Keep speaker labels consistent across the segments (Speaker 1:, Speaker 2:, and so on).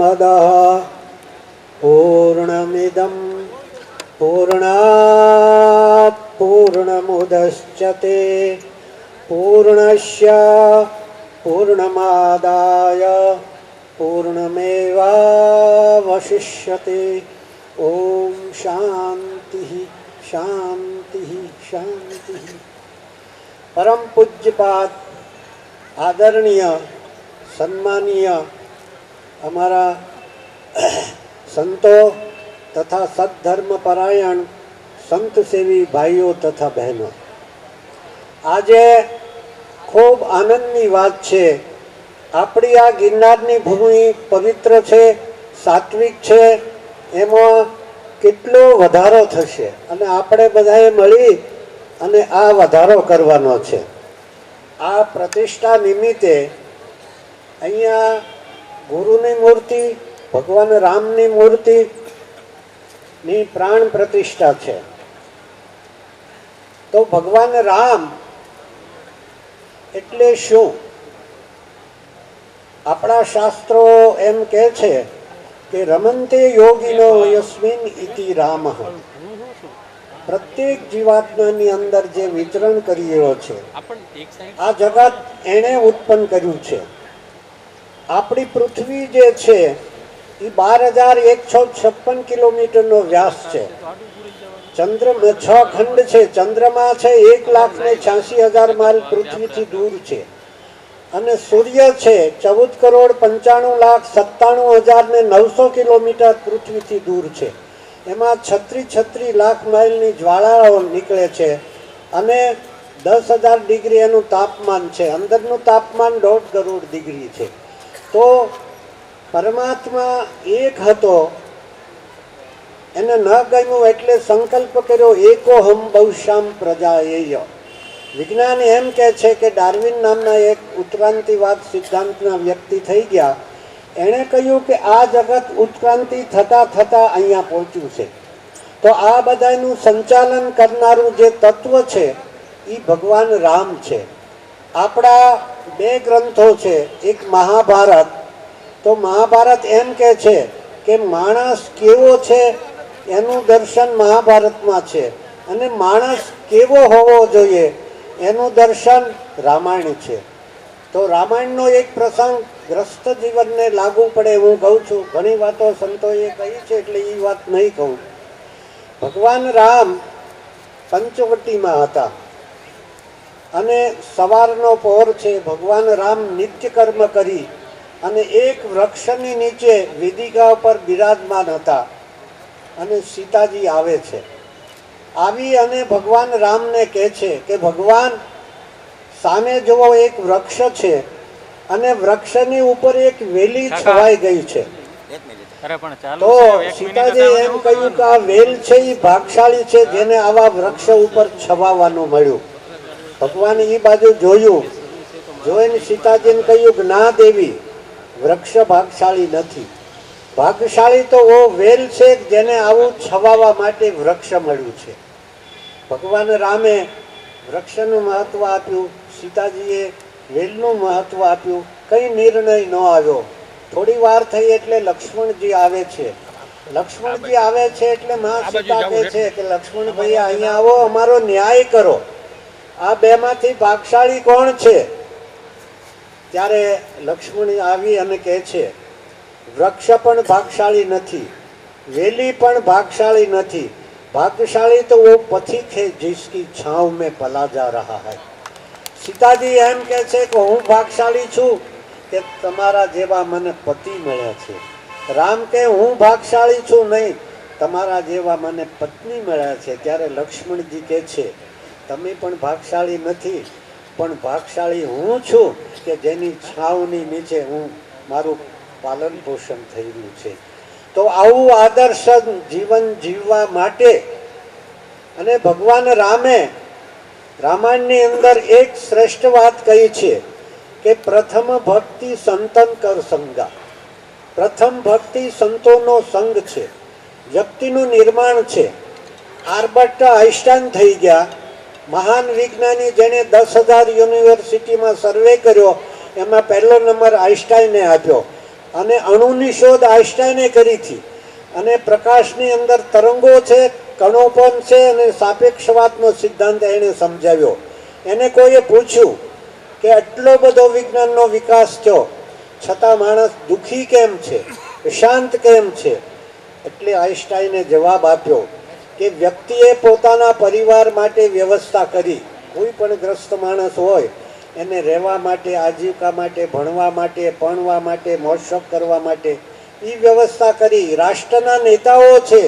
Speaker 1: पूर्णमदः पूर्णमिदं पूर्णात् पूर्णमुदच्यते पूर्णस्य पूर्णमादाय पूर्णमेवावशिष्यते। ओम शांति शांति शांति। परम पूज्यपाद आदरणीय सम्मानीय हमारा संतो तथा सद्धर्म परायण संत सेवी भाईओ तथा बहनों, आजे खूब आनंदनी बात छे। आपणी आ गिरनारनी भूमि पवित्र छे, सात्विक छे, एमां કેટલો વધારો થશે અને આપણે બધાએ મળી અને આ વધારો કરવાનો છે। આ પ્રતિષ્ઠા નિમિત્તે અહીંયા ગુરુની મૂર્તિ, ભગવાન રામની મૂર્તિની પ્રાણ પ્રતિષ્ઠા છે। તો ભગવાન રામ એટલે શું? આપણા શાસ્ત્રો એમ કહે છે કે રમંતે યોગીનો યસ્મિન ઇતિ રામઃ। પ્રત્યેક જીવાત્માની અંદર જે વિચરણ કરી રહ્યો છે, આ જગત એણે ઉત્પન્ન કર્યું છે। આપણી પૃથ્વી જે છે એ 12,156 કિલોમીટરનો વ્યાસ છે। ચંદ્ર 6 ખંડ છે, ચંદ્રમા છે 1,86,000 માઇલ પૃથ્વીથી દૂર છે, અને સૂર્ય છે 14,95,97,900 કિલોમીટર પૃથ્વીથી દૂર છે। એમાં 36 લાખ માઇલની જ્વાળાઓ નીકળે છે અને 10,000 ડિગ્રી એનું તાપમાન છે। અંદરનું તાપમાન 1.5 કરોડ ડિગ્રી છે। તો પરમાત્મા એક હતો, એને ન ગમ્યું એટલે સંકલ્પ કર્યો એકોહમ બહુશ્યામ પ્રજાએય। વિજ્ઞાન એમ કહે છે કે ડાર્વિન નામના એક ઉત્ક્રાંતિવાદ સિદ્ધાંતના વ્યક્તિ થઈ ગયા। એણે કહ્યું કે આ જગત ઉત્ક્રાંતિ થતાં થતાં અહીંયા પહોંચ્યું છે। તો આ બધાનું સંચાલન કરનારું જે તત્વ છે એ ભગવાન રામ છે। આપણા બે ગ્રંથો છે, એક મહાભારત। તો મહાભારત એમ કહે છે કે માણસ કેવો છે એનું દર્શન મહાભારતમાં છે, અને માણસ કેવો હોવો જોઈએ એનું દર્શન રામાયણ છે। તો રામાયણનો એક પ્રસંગ ગ્રસ્ત જીવનને લાગુ પડે હું કહું છું। ઘણી વાતો સંતોએ કહી છે એટલે એ વાત નહીં કહું। ભગવાન રામ પંચવટીમાં હતા અને સવારનો પહોર છે। ભગવાન રામ નિત્ય કર્મ કરી અને એક વૃક્ષની નીચે વેદિકા ઉપર બિરાજમાન હતા, અને સીતાજી આવે છે। આવી અને ભગવાન રામને કહે છે કે ભગવાન સામે જોવો એક વૃક્ષ છે અને વૃક્ષની ઉપર એક વેલી છવાઈ ગઈ છે। તો સીતાજી એમ કહ્યું કે આ વેલ છે એ ભાગશાળી છે જેને આવા વૃક્ષ ઉપર છવાવાનું મળ્યું। ભગવાન એ બાજુ જોયું, જોઈને સીતાજીને કહ્યું કે ના દેવી, વૃક્ષ ભાગશાળી નથી, ભાગશાળી તો ઓ વેલ છે જેને આવું છવાવા માટે વૃક્ષ મળ્યું છે। ભગવાન રામે વૃક્ષનું મહત્વ આપ્યું, સીતાજીએ વેલનું મહત્વ આપ્યું। કંઈ નિર્ણય ન આવ્યો। થોડી વાર થઈ એટલે લક્ષ્મણજી આવે છે। લક્ષ્મણજી આવે છે એટલે માં સીતા કહે છે કે લક્ષ્મણભાઈ અહીંયા આવો, અમારો ન્યાય કરો, આ બેમાંથી ભાગશાળી કોણ છે? ત્યારે લક્ષ્મણ આવી અને કહે છે વૃક્ષ પણ ભાગશાળી નથી, વેલી પણ ભાગશાળી નથી, भाग्यशाली तो वो पथिक है जिसकी छांव में पला जा रहा है। सीताजी एम कहे छे कि हूँ भागशाली छू कि तमारा जेवा मने पति मळ्या छे। राम के हूँ भागशाली छू नहीं, तमारा जेवा मने पत्नी मळ्या छे। त्यारे लक्ष्मण जी कहे छे तमे पण भागशाली नथी, पण भागशाली हूँ छू कि जेनी छावनी नीचे हूँ मारू पालन पोषण थई रह्युं छे। तो आवुं आदर्श जीवन जीववा माटे अने भगवान रामे रामायणनी अंदर एक श्रेष्ठ बात कही छे कि प्रथम भक्ति संतन कर संगा। प्रथम भक्ति संतोनो संग छे, व्यक्तिनुं निर्माण छे। आल्बर्ट आइन्स्टाइन थई गया, महान विज्ञानी जेने 10,000 यूनिवर्सिटी में सर्वे कर्यो, एमां पहलो नंबर आइन्स्टाइने आप्यो। અને અણુની શોધ આઈન્સ્ટાઈને કરી હતી. અને પ્રકાશની અંદર તરંગો છે, કણો પણ છે, અને સાપેક્ષવાદનો સિદ્ધાંત એણે સમજાવ્યો. એને કોઈએ પૂછ્યું કે આટલો બધો વિજ્ઞાનનો વિકાસ થયો છતાં માણસ દુઃખી કેમ છે, શાંત કેમ છે? એટલે આઈન્સ્ટાઈને જવાબ આપ્યો કે વ્યક્તિએ પોતાના પરિવાર માટે વ્યવસ્થા કરી. કોઈ પણ ગ્રસ્ત માણસ હોય એને રહેવા માટે, આજીવિકા માટે, ભણવા માટે, ભણવા માટે, મોજ-શોખ કરવા માટે એ વ્યવસ્થા કરી. રાષ્ટ્રના નેતાઓ છે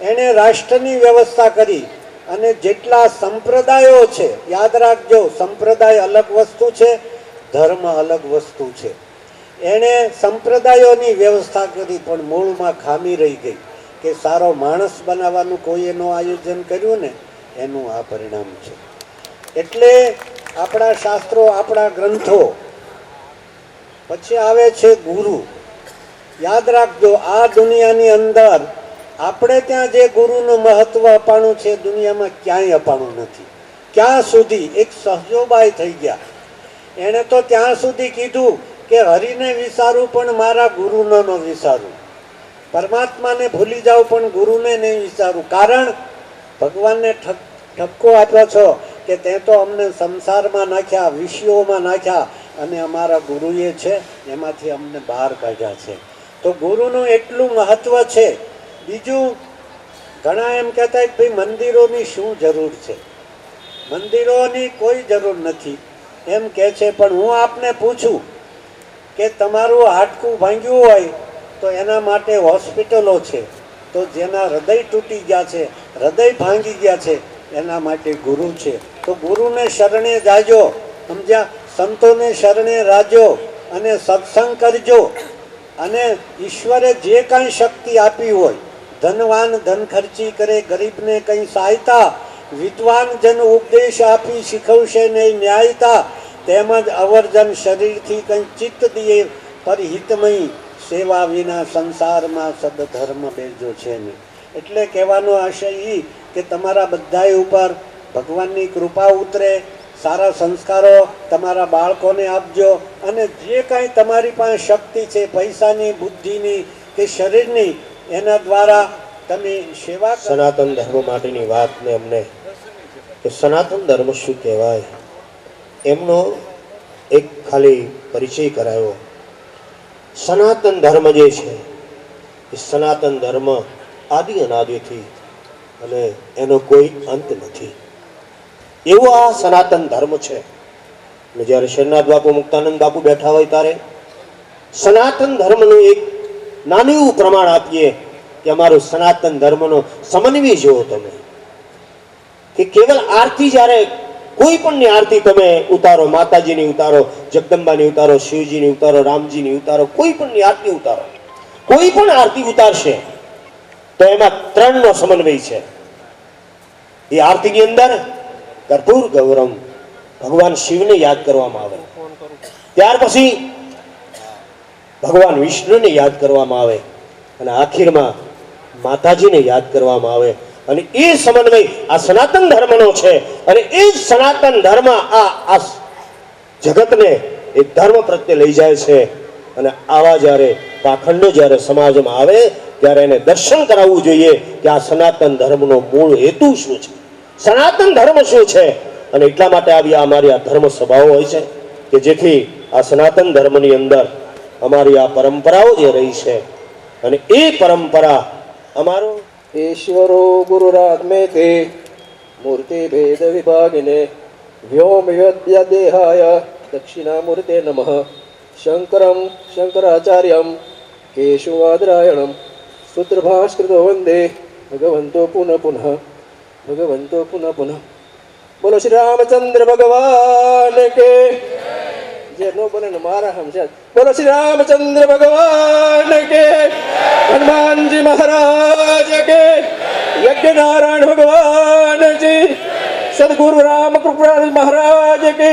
Speaker 1: એણે રાષ્ટ્રની વ્યવસ્થા કરી. અને જેટલા સંપ્રદાયો છે, યાદ રાખજો, સંપ્રદાય અલગ વસ્તુ છે, ધર્મ અલગ વસ્તુ છે. એણે સંપ્રદાયોની વ્યવસ્થા કરી, પણ મૂળમાં ખામી રહી ગઈ કે સારો માણસ બનાવવાનું કોઈ એનું આયોજન કર્યું ને એનું આ પરિણામ છે. એટલે આપણા શાસ્ત્રો, આપણા ગ્રંથો, પછી આવે છે ગુરુ. યાદ રાખજો, આ દુનિયાની અંદર આપણે ત્યાં જે ગુરુનું મહત્વ અપાણું છે દુનિયામાં ક્યાંય અપાણું નથી. ક્યાં સુધી એક સહજોબાઈ થઈ ગયા. એણે તો ત્યાં સુધી કીધું કે હરિને વિચારું પણ મારા ગુરુનો ન વિચારું, પરમાત્માને ભૂલી જાઉં પણ ગુરુને નહીં વિચારું. કારણ ભગવાનને ઠપકો આપ્યો છો કે તે તો અમને સંસારમાં નાખ્યા, વિષયોમાં નાખ્યા, અને અમારા ગુરુએ છે એમાંથી અમને બહાર કાઢ્યા છે. તો ગુરુનું એટલું મહત્વ છે. બીજું, ઘણા એમ કહેતા કે ભાઈ મંદિરોની શું જરૂર છે? મંદિરોની કોઈ જરૂર નથી એમ કહે છે. પણ હું આપને પૂછું કે તમારું હાડકું ભાંગ્યું હોય તો એના માટે હોસ્પિટલો છે. તો જેના હૃદય તૂટી ગયા છે, હૃદય ભાંગી ગયા છે, એના માટે ગુરુ છે. તો ગુરુને શરણે જાજો, સમજ્યા? સંતોને શરણે રાજો અને સત્સંગ કરજો. અને ઈશ્વરે જે કાંઈ શક્તિ આપી હોય, ધનવાન ધન ખર્ચી કરે, ગરીબને કંઈ સહાયતા, વિદ્વાન જન ઉપદેશ આપી શીખવશે નહીં ન્યાયતા, તેમજ અવર્જન શરીરથી કંઈ ચિત્ત દિયે પરહિતમય, સેવા વિના સંસારમાં સદધર્મ બેજો છે નહીં. એટલે કહેવાનો આશય એ કે તમારા બધાય ઉપર ભગવાનની કૃપા ઉતરે, સારા સંસ્કારો તમારા બાળકોને આપજો. અને જે કાંઈ તમારી પાસે શક્તિ છે, પૈસાની, બુદ્ધિની કે શરીરની, એના દ્વારા તમે સેવા.
Speaker 2: સનાતન ધર્મ માટેની વાતને અમને કે સનાતન ધર્મ શું કહેવાય એમનો એક ખાલી પરિચય કરાયો. સનાતન ધર્મ જે છે એ સનાતન ધર્મ આદિ અનાદિથી અને એનો કોઈ અંત નથી, એવો આ સનાતન ધર્મ છે. અને જ્યારે શરનાથ બાપુ, મુક્તાનંદ બાપુ બેઠા હોય ત્યારે સનાતન ધર્મનું એક નાનું એવું પ્રમાણ આપીએ કે અમારું સનાતન ધર્મનો સમન્વય જુઓ તમે, કે કેવલ આરતી, જ્યારે કોઈ પણની આરતી તમે ઉતારો, માતાજીની ઉતારો, જગદંબાની ઉતારો, શિવજીની ઉતારો, રામજીની ઉતારો, કોઈ પણની આરતી ઉતારો, કોઈ પણ આરતી ઉતારશે તો એમાં ત્રણનો સમન્વય છે. એ આરતીની અંદર કર્પૂર ગૌરમ, ભગવાન શિવને યાદ કરવામાં આવે, ત્યાર પછી ભગવાન વિષ્ણુને યાદ કરવામાં આવે, અને આખીરમાં માતાજીને યાદ કરવામાં આવે. અને એ સમન્વય આ સનાતન ધર્મનો છે. અને એ જ સનાતન ધર્મ આ જગતને એ ધર્મ પ્રત્યે લઈ જાય છે. અને આવા જ્યારે પાખંડો જ્યારે સમાજમાં આવે ત્યારે એને દર્શન કરાવવું જોઈએ કે આ સનાતન ધર્મનો મૂળ હેતુ શું છે, સનાતન ધર્મ શું છે. અને એટલા માટે આવી અમારી આ ધર્મ સભાઓ હોય છે કે જેથી આ સનાતન ધર્મની અંદર અમારી આ પરંપરાઓ જે રહી છે, અને એ પરંપરા અમારો
Speaker 3: ईश्वरो गुरुरात्मेते मूर्ति भेद विभागिने व्योम देहाय दक्षिणामूर्ते नमः शंकरं शंकराचार्यं केशवादरायणं सूत्रभास्कृतो वंदे भगवन्तो पुनः पुनः भगवन्तो पुनः पुनः। बोलो श्री रामचंद्र भगवान के जय। नो बोले न मारा हम शायद। बोलो श्री रामचंद्र भगवान के, हनुमान जी महाराज के, यज्ञ नारायण भगवान जी, सदगुरु राम कृपाल महाराज के।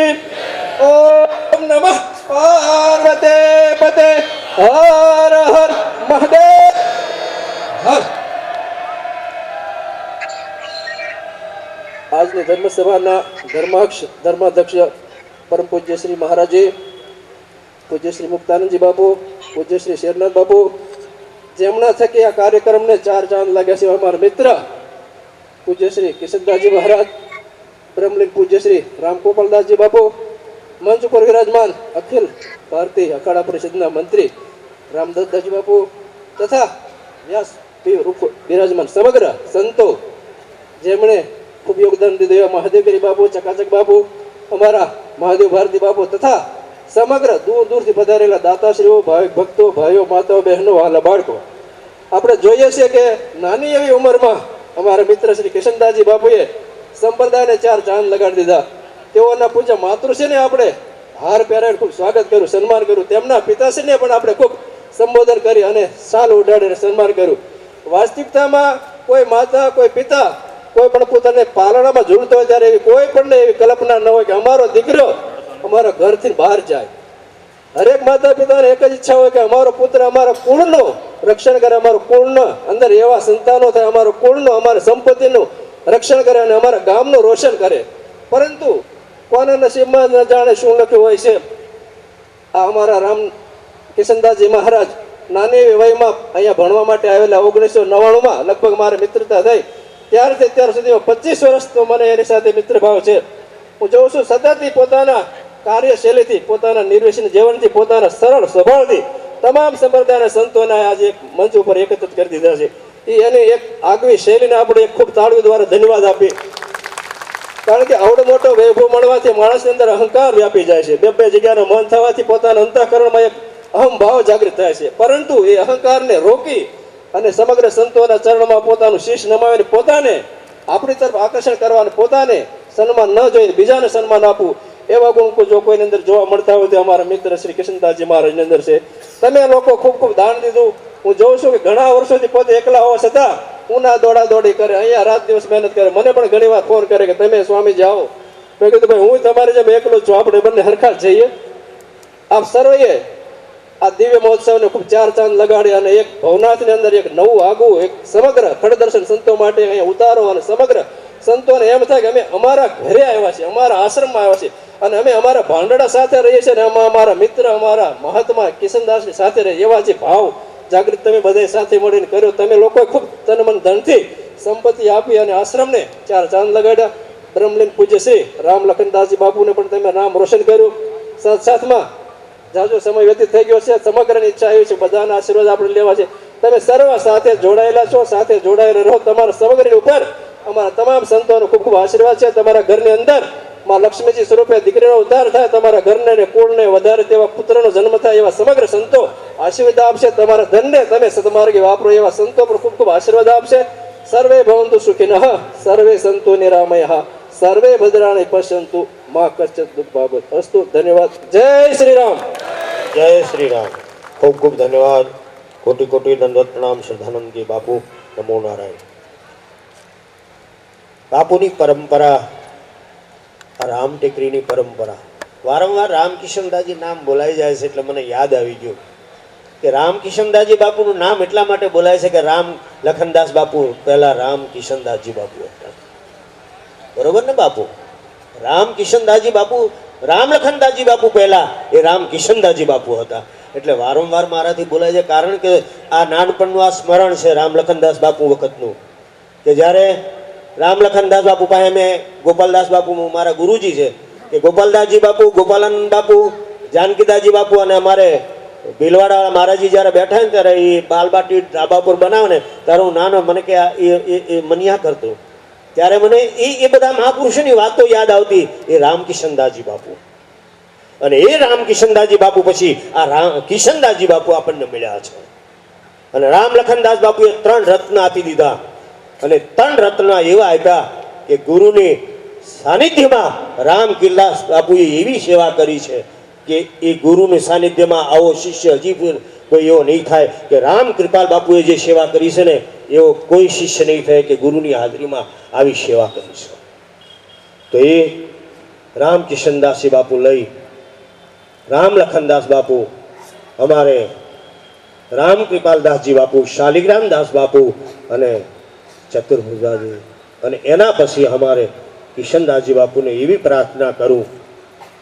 Speaker 3: ओम नमः पार्वते पते हर हर महादेव हर। आज ने धर्म सभा धर्माध्यक्ष परम पूज्य श्री महाराजे, पूज्य श्री मुक्तानंद जी बापू, પૂજ્ય શ્રી શેરનાથ બાપુ, જેમના થકી આ કાર્યક્રમને ચાર ચાંદ લાગ્યા છે. અમારા મિત્ર પૂજ્ય શ્રી કિશનદાસજી મહારાજ, બ્રહ્મલીન પૂજ્ય શ્રી રામગોપાલદાસજી બાપુ, મંચ ઉપર વિરાજમાન અખિલ ભારતીય અખાડા પરિષદના મંત્રી રામદત્તદાસજી બાપુ તથા વ્યાસ બિરાજમાન સમગ્ર સંતો જેમણે ખૂબ યોગદાન દીધું એવા મહાદેવગીરી બાપુ, ચકાચક બાપુ, અમારા મહાદેવ ભારતી બાપુ તથા સમગ્ર દૂર દૂરથી પધારેલા દાતાશ્રીઓ, ભાવિક ભક્તો, ભાઈઓ, માતાઓ, બહેનો, વહાલા બાળકો. આપણે જોઈએ છીએ કે નાની એવી ઉંમરમાં અમારા મિત્ર શ્રી કિશનદાસજી બાપુએ સંપ્રદાયને ચાર ચાંદ લગાડી દીધા. તેઓના પૂજ્ય માતૃશ્રીને આપણે હાર પહેરાવીને ખૂબ સ્વાગત કર્યું, સન્માન કર્યું. તેમના પિતાશ્રીને પણ આપણે ખૂબ સંબોધન કરી અને શાલ ઉડાડીને સન્માન કર્યું. વાસ્તવિકતામાં કોઈ માતા, કોઈ પિતા કોઈ પણ પોતાને પાલણામાં ઝૂલતો હોય ત્યારે એવી કોઈ પણ એવી કલ્પના ન હોય કે અમારો દીકરો અમારા ઘરથી બહાર જાય. હરેક માતા પિતાને એક જ ઈચ્છા હોય કે અમારો પુત્ર અમારા કુળનું રક્ષણ કરે, અમારું કુળના અંદર એવા સંતાનો થાય, અમારું કુળનું, અમારી સંપત્તિનું રક્ષણ કરે અને અમારા ગામનું રોશન કરે. પરંતુ કોના નસીબમાં ન જાણે શું લખ્યું હોય છે. આ અમારા રામ કિશનદાસજી મહારાજ નાની એવી વયમાં અહીંયા ભણવા માટે આવેલા. 1999માં લગભગ મારે મિત્રતા થઈ. ત્યારથી ત્યાર સુધીમાં 25 વર્ષનો મને એની સાથે મિત્રભાવ છે. હું જોઉં છું સતત પોતાના કાર્યશૈલીથી, પોતાના નિર્વેશન જીવનથી, પોતાના સરળ સ્વભાવથી તમામ સંપ્રદાયના સંતોને આજે એક મંચ ઉપર એકત્રિત કરી દીધા છે. એની એક આગવી શૈલીને આપણે એક ખૂબ તાળીઓ દ્વારા ધન્યવાદ આપીએ. કારણ કે આવડો મોટો વૈભવ મળવાથી માણસની અંદર અહંકાર વ્યાપી જાય છે. બે જગ્યાના મન થવાથી પોતાના અંતઃકરણમાં એક અહમ ભાવ જાગૃત થાય છે. પરંતુ એ અહંકારને રોકી અને સમગ્ર સંતોના ચરણમાં પોતાનું શીશ નમાવીને પોતાને આપણી તરફ આકર્ષણ કરવાનું, પોતાને સન્માન ન જોઈએ બીજાને સન્માન આપવું, એવા ગુણ જો કોઈની અંદર જોવા મળતા હોય તો અમારા મિત્ર શ્રી કિશનદાસજી મહારાજની અંદર છે. તમે લોકો ખૂબ ખૂબ દાન દીધું. હું જોઉં છું કે ઘણા વર્ષોથી પોતે એકલા હોવા છતાં ઉના દોડા દોડી કરે, અહીંયા રાત દિવસ મહેનત કરે. મને પણ ઘણી વાર ફોન કરે કે તમે સ્વામીજી આવો. મેં કીધું ભાઈ હું તમારી જેમ એકલો છું, આપણે બંને હરખા જ જઈએ. આપ સર્વે આ દિવ્ય મહોત્સવને ખૂબ ચાર ચાંદ લગાડી અને એક ભવનાથની અંદર એક નવું આગવું એક સમગ્ર ખડદર્શન સંતો માટે અહીંયા ઉતારો અને સમગ્ર સંતોને એમ થાય કે અમે અમારા ઘરે આવ્યા છીએ, અમારા આશ્રમમાં આવ્યા છીએ અને અમે અમારા ભાંડડા સાથે રહીએ છીએ અને અમારા મિત્ર, અમારા મહાત્મા કિશનદાસની સાથે રહીએ. એવા જે ભાવ જાગૃત તમે બધા સાથે મળીને કર્યો. તમે લોકોએ ખૂબ તન મન ધનથી સંપત્તિ આપી અને આશ્રમને ચાર ચાંદ લગાડ્યા. બ્રહ્મલીન પૂજ્ય શ્રી રામ લખનદાસજી બાપુને પણ તમે નામ રોશન કર્યું. સાથમાં જાજો સમય વ્યતીત થઈ ગયો છે. સમગ્રની ઈચ્છા એવી છે બધાના આશીર્વાદ આપણે લેવા છે. તમે સર્વ સાથે જોડાયેલા છો, સાથે જોડાયેલા રહો. તમારા સમગ્રની ઉપર અમારા તમામ સંતોનો ખૂબ ખૂબ આશીર્વાદ છે. તમારા ઘરની અંદર માં લક્ષ્મીજી સ્વરૂપે દીકરીનો ઉદ્ધાર થાય, તમારા ઘરને ને કુળને વધારે તેવા પુત્રનો જન્મ થાય એવા સમગ્ર સંતો આશીર્વાદ આપશે. તમારા ધનને તમે સદમાર્ગે વાપરો એવા સંતો પણ ખૂબ ખૂબ આશીર્વાદ આપશે. સર્વે ભવંતુ સુખિનઃ, સર્વે સંતુ નિરામયઃ, સર્વે ભદ્રાણી પશ્યંતુ મા કશ્ચિત દુઃખ ભાગવત. અસ્તુ. ધન્યવાદ. જય શ્રી રામ.
Speaker 2: જય શ્રી રામ. ખૂબ ખૂબ ધન્યવાદ. કોટી કોટી દંડવત પ્રણામ. શ્રદ્ધાનંદજી બાપુ. નમો નારાયણ. બાપુની પરંપરા, રામ ટેકરીની પરંપરા. વારંવાર રામકિશનદાસજી નામ બોલાઈ જાય છે એટલે મને યાદ આવી ગયું કે રામકિશનદાસજી બાપુનું નામ એટલા માટે બોલાય છે કે રામ લખનદાસ બાપુ પહેલા રામકિશનદાસજી બાપુ હતા. બરોબર ને બાપુ? રામકિશનદાસજી બાપુ, રામ લખનદાસજી બાપુ પહેલા એ રામકિશનદાસજી બાપુ હતા. એટલે વારંવાર મારાથી બોલાય છે કારણ કે આ નાનપણનું આ સ્મરણ છે રામ લખનદાસ બાપુ વખતનું કે જ્યારે રામ લખનદાસ બાપુ પાસે મેં ગોપાલદાસ બાપુ મારા ગુરુજી છે કે ગોપાલદાસજી બાપુ, ગોપાલાનંદ બાપુ, જાનકીદાસજી બાપુ અને અમારે ભીલવાડા મહારાજી જ્યારે બેઠા ને ત્યારે એ બાલબાટી ધાબા પર બનાવે ને ત્યારે હું નાનો મને કે એ મનિયા કરતો ત્યારે મને એ બધા મહાપુરુષોની વાતો યાદ આવતી. એ રામકિશનદાસજી બાપુ અને એ રામકિશનદાસજી બાપુ પછી આ કિશનદાસજી બાપુ આપણને મળ્યા છે. અને રામ લખનદાસ બાપુએ 3 રત્ન આપી દીધા અને 3 રત્ન એવા આપ્યા કે ગુરુની સાનિધ્યમાં રામકિલ્લાસ બાપુએ એવી સેવા કરી છે કે એ ગુરુની સાનિધ્યમાં આવો શિષ્ય હજી કોઈ એવો નહીં થાય કે રામ કૃપાલ બાપુએ જે સેવા કરી છે ને એવો કોઈ શિષ્ય નહીં થાય કે ગુરુની હાજરીમાં આવી સેવા કરી છે. તો એ રામકિશનદાસજી બાપુ લઈ રામ લખનદાસ બાપુ, અમારે રામ કૃપાલદાસજી બાપુ, શાલિગ્રામદાસ બાપુ અને ચતુર્ભુજાજી અને એના પછી અમારે કિશનદાસજી બાપુને એવી પ્રાર્થના કરું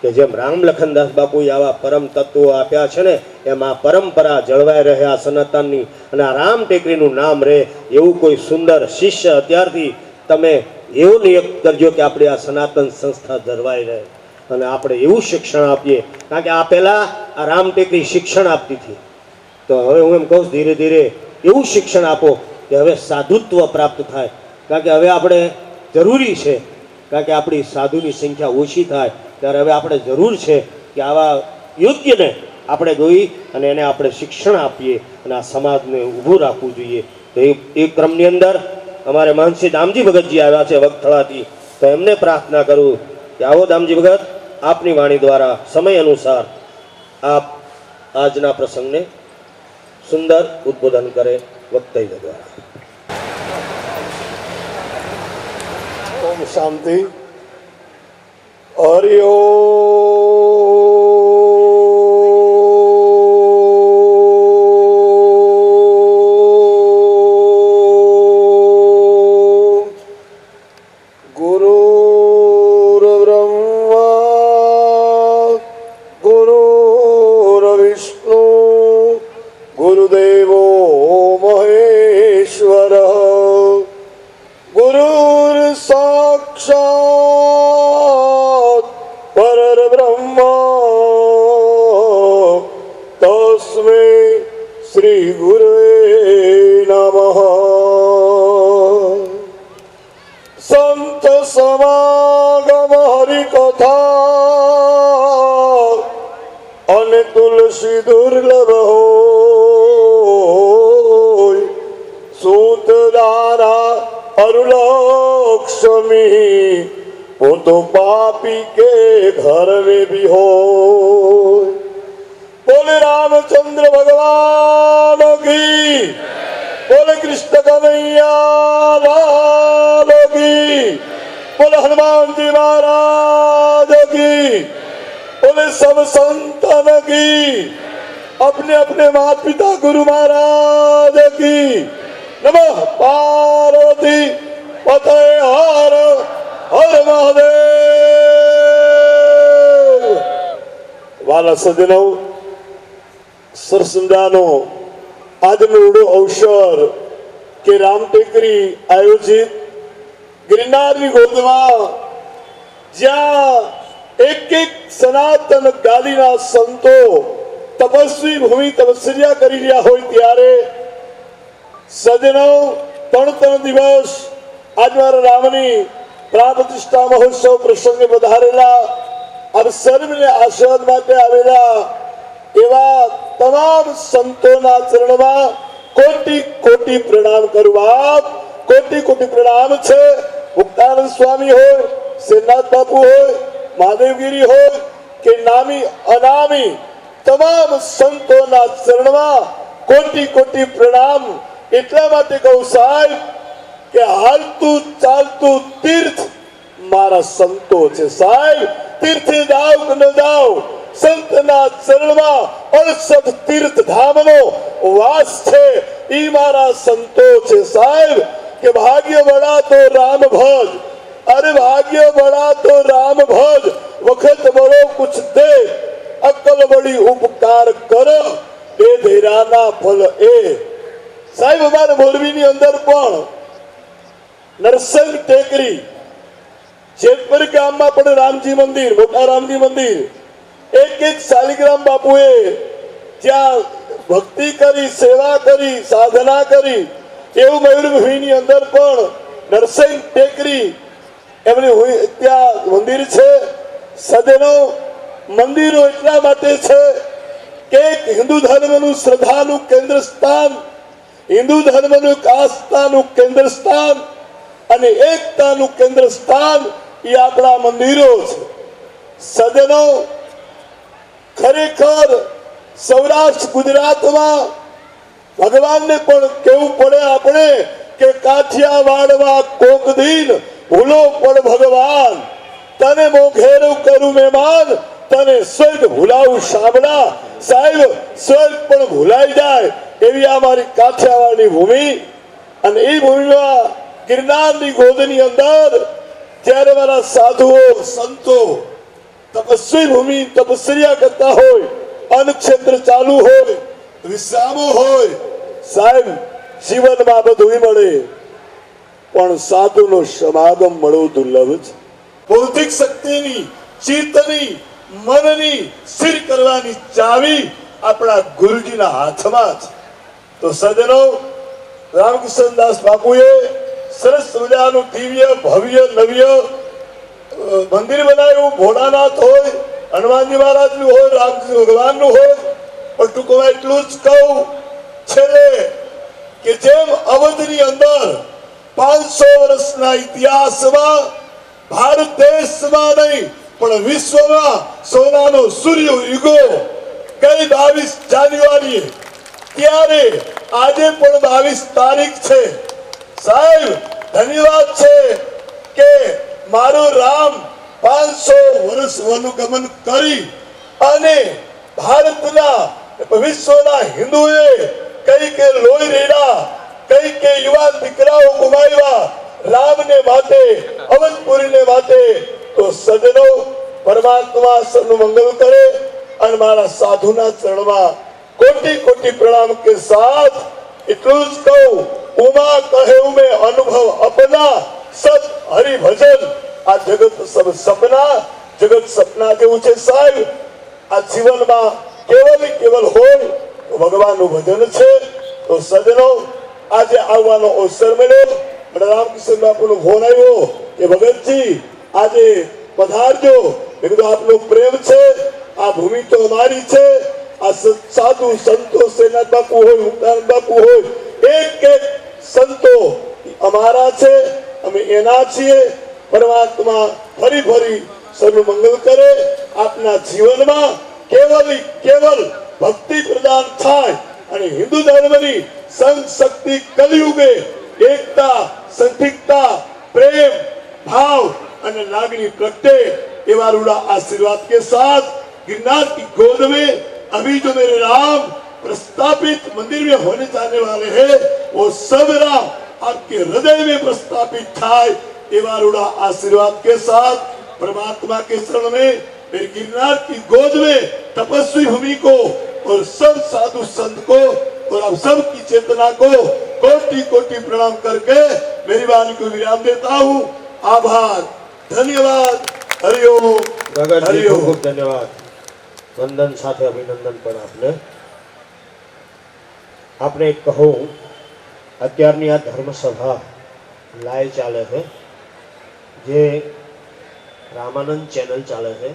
Speaker 2: કે જેમ રામ લખનદાસ બાપુએ આવા પરમ તત્વો આપ્યા છે ને, એમ આ પરંપરા જળવાઈ રહ્યા સનાતનની, અને આ રામ ટેકરીનું નામ રહે એવું કોઈ સુંદર શિષ્ય અત્યારથી તમે એવું નિયત કરજો કે આપણે આ સનાતન સંસ્થા જળવાઈ રહે અને આપણે એવું શિક્ષણ આપીએ. કારણ કે આ પહેલાં આ રામ ટેકરી શિક્ષણ આપતી હતી, તો હવે હું એમ કહું ધીરે ધીરે એવું શિક્ષણ આપો કે હવે સાધુત્વ પ્રાપ્ત થાય. કારણ કે હવે આપણે જરૂરી છે, કારણ કે આપણી સાધુની સંખ્યા ઓછી થાય ત્યારે હવે આપણે જરૂર છે કે આવા યોગ્યને આપણે જોઈ અને એને આપણે શિક્ષણ આપીએ અને આ સમાજને ઊભું રાખવું જોઈએ. તો એ ક્રમની અંદર અમારે મહંતશ્રી દામજી ભગતજી આવ્યા છે વગથળાથી, તો એમને પ્રાર્થના કરું કે આવો દામજી ભગત, આપની વાણી દ્વારા સમય અનુસાર આપ આજના પ્રસંગને સુંદર ઉદ્બોધન કરે વક્તવ્ય દ્વારા.
Speaker 4: ઓમ શાંતિ. હરિ ઓમ. ગુરુર્બ્રહ્મા ગુરુર્વિષ્ણુ ગુરુદેવો મહેશ્વર ગુરુર સાક્ષાત પરબ્રહ્મ તસ્मै શ્રી ગુરવે નમઃ. સંત સમાગમ હરિકથા અને તુલસી દુર્લભ હોય, સૂત દારા અરુલક્ષ્મી પોતો પાપી કે ઘર में भी हो. बोले रामचंद्र भगवान की, बोले कृष्ण कन्हैया लाल की, बोले हनुमान जी महाराज की, बोले सब संतन की, अपने अपने माता पिता गुरु महाराज की. नमः पार्वती पते हर हर મહાદેવ. વાલા સજ્જનો, સરસ મજાનો આજનો અવસર કે રામ ટેકરી આયોજિત ગિરનારની ગોદમાં જ્યાં એક એક સનાતન ગાદીના સંતો તપસ્વી ભૂમિ તપસ્યા કરી રહ્યા હોય ત્યારે સજ્જનો 3 દિવસ આજ મારા રામની પ્રાણ પ્રતિષ્ઠા મહોત્સવ પ્રસંગે વધારેલા આપ સર્વને આશીર્વાદ માટે આવેલા એવા તમામ સંતોના ચરણમાં કોટી કોટી પ્રણામ કરવા. કોટી કોટી પ્રણામ છે. મુક્તાનંદ સ્વામી હોય, શ્રીનાથ બાપુ હોય, મહાદેવગીરી હોય કે નામી અનામી તમામ સંતોના ચરણમાં કોટી કોટી પ્રણામ. એટલા માટે કહું સાહેબ કે હાલતું ચાલતું તીર્થ મારા સંતો છે સાહેબ. તીર્થે જાઓ કે ન જાઓ, સંતના ચરણમાં 68 તીર્થ ધામનો વાસ છે. ઈ મારા સંતો છે સાહેબ. કે ભાગ્ય બળા તો રામ ભજ, અરે ભાગ્ય બળા તો રામ ભજ, વખત બળો કુછ દે, અકલ બળી ઉપકાર કર, દે ધેરાના ફલ એ. સાહેબ અમારે મોરબીની અંદર પણ નરસિંહ ટેકરી જેતપર ગામમાં પણ રામજી મંદિર, મોટા રામજી મંદિર, એક શાલિગ્રામ બાપુએ ત્યાં ભક્તિ કરી, સેવા કરી, સાધના કરી. એવું મયુરભૂમિની અંદર પણ નરસિંહ ટેકરી એમની ત્યાં મંદિર છે. સજ્જનો, મંદિરો એટલા માટે છે કે હિન્દુ ધર્મનું શ્રદ્ધાનું કેન્દ્ર સ્થાન, હિન્દુ ધર્મનું આસ્થાનું કેન્દ્ર સ્થાન અને એકતાનું કેન્દ્ર સ્થાન એ આપણા મંદિરો છે. સજ્જનો, ખરેખર સૌરાષ્ટ્ર ગુજરાતમાં ભગવાનને પણ કેવું પડે આપણે કે કાઠિયાવાડમાં કોક દિન ભૂલો પણ ભગવાન, તને મોઘેરું કરું મહેમાન, તને સ્વર્ગ ભૂલાવું શામળા. સાહેબ સ્વર્ગ પણ ભૂલાઈ જાય એવી આ મારી કાઠિયાવાડની ભૂમિ. અને એ ભૂમિમાં ગિરનારની ગોદની અંદર જ્યારે મારા સાધુઓ સંતો તપસ્વી ભૂમિ તપસ્યા કરતા હોય, અન્ન ક્ષેત્ર ચાલુ હોય, વિશ્રામો હોય, સાહેબ જીવનમાં બધું મળે પણ સાધુનો સમાગમ મળવો દુર્લભ છે. બૌદ્ધિક શક્તિની, ચિત્તની, મનની સ્થિર કરવાની ચાવી આપણા ગુરુજીના હાથમાં છે. તો સજ્જનો, રામકૃષ્ણદાસ બાપુએ સરસ મજાનું દિવ્ય ભવ્ય નવ્ય મંદિર બનાવ્યું. ભોળાનાથ હોય, હનુમાનજી મહારાજનું હોય, રામજી ભગવાનનું હોય. પણ ટૂંકમાં એટલું જ કહું છેલ્લે કે જેમ અવધની અંદર 500 વર્ષના ઇતિહાસમાં ભારત દેશમાં નહીં પણ વિશ્વમાં સોનાનો સૂર્ય ઉગ્યો ગઈ 22 જાન્યુઆરીએ, ત્યારે આજે પણ 22 તારીખ છે. સાહેબ ધન્યવાદ છે કે મારો રામ 500 વર્ષ વનુગમન કરી અને ભારતના વિશ્વના હિન્દુએ કઈ કે લોહી રેડા, કઈ કે યુવાન દીકરાઓ ગુમાવ્યા રામને માટે, અવધપુરીને માટે. તો સજ્જનો, પરમાત્મા સૌનું મંગલ કરે અને મારા સાધુના ચરણમાં કોટી કોટી પ્રણામ કે સાથ એટલું જ કહું, ઉમા કહે મેં અનુભવ અપના સત હરિભજન. આ જગત સબ સપના, જગત સપના જેવું છે. સાહેબ આ જીવનમાં કેવલ હોય તો ભગવાનનું ભજન છે. તો સજ્જનો, આજે આવવાનો અવસર મળ્યો. રામકૃષ્ણ બાપુનો ફોન આવ્યો કે ભગતજી આજે પધારજો. મેં કીધું આપનો પ્રેમ છે, આ ભૂમિ તો અમારી છે. આ સાધુ સંતો સેનાથ બાપુ હોય, મુક્તાનંદ બાપુ હોય, એક સંતો અમારા છે, અમે એના છીએ. પરમાત્મા ફરી ફરી સૌનું મંગલ કરે. આપના જીવનમાં કેવલ ભક્તિ પ્રદાન થાય અને હિન્દુ ધર્મની સંઘ શક્તિ કલયુગે એકતા, સંધિકતા, પ્રેમ भाव અને લાગણી પ્રગटे. एवं रूढ़ा आशीर्वाद के साथ गिरनार की गोद में अभी जो मेरे राम प्रस्तापित मंदिर में होने जाने वाले हैं, वो सब राम आपके हृदय में प्रस्तापित थाय. एवं रूढ़ा आशीर्वाद के साथ परमात्मा के शरण में मेरी गिरनार की गोद में तपस्वी भूमि को और सब साधु संत को और आप सब की चेतना को कोटि कोटि प्रणाम करके मेरी वाणी को विराम देता हूँ. आभार, धन्यवाद. हरिओम.
Speaker 2: ગગનજી ખૂબ ખૂબ ધન્યવાદ. વંદન સાથે અભિનંદન પણ આપને. આપણે કહું, અત્યારની આ ધર્મસભા લાઈવ ચાલે છે, જે રામાનંદ ચેનલ ચાલે છે,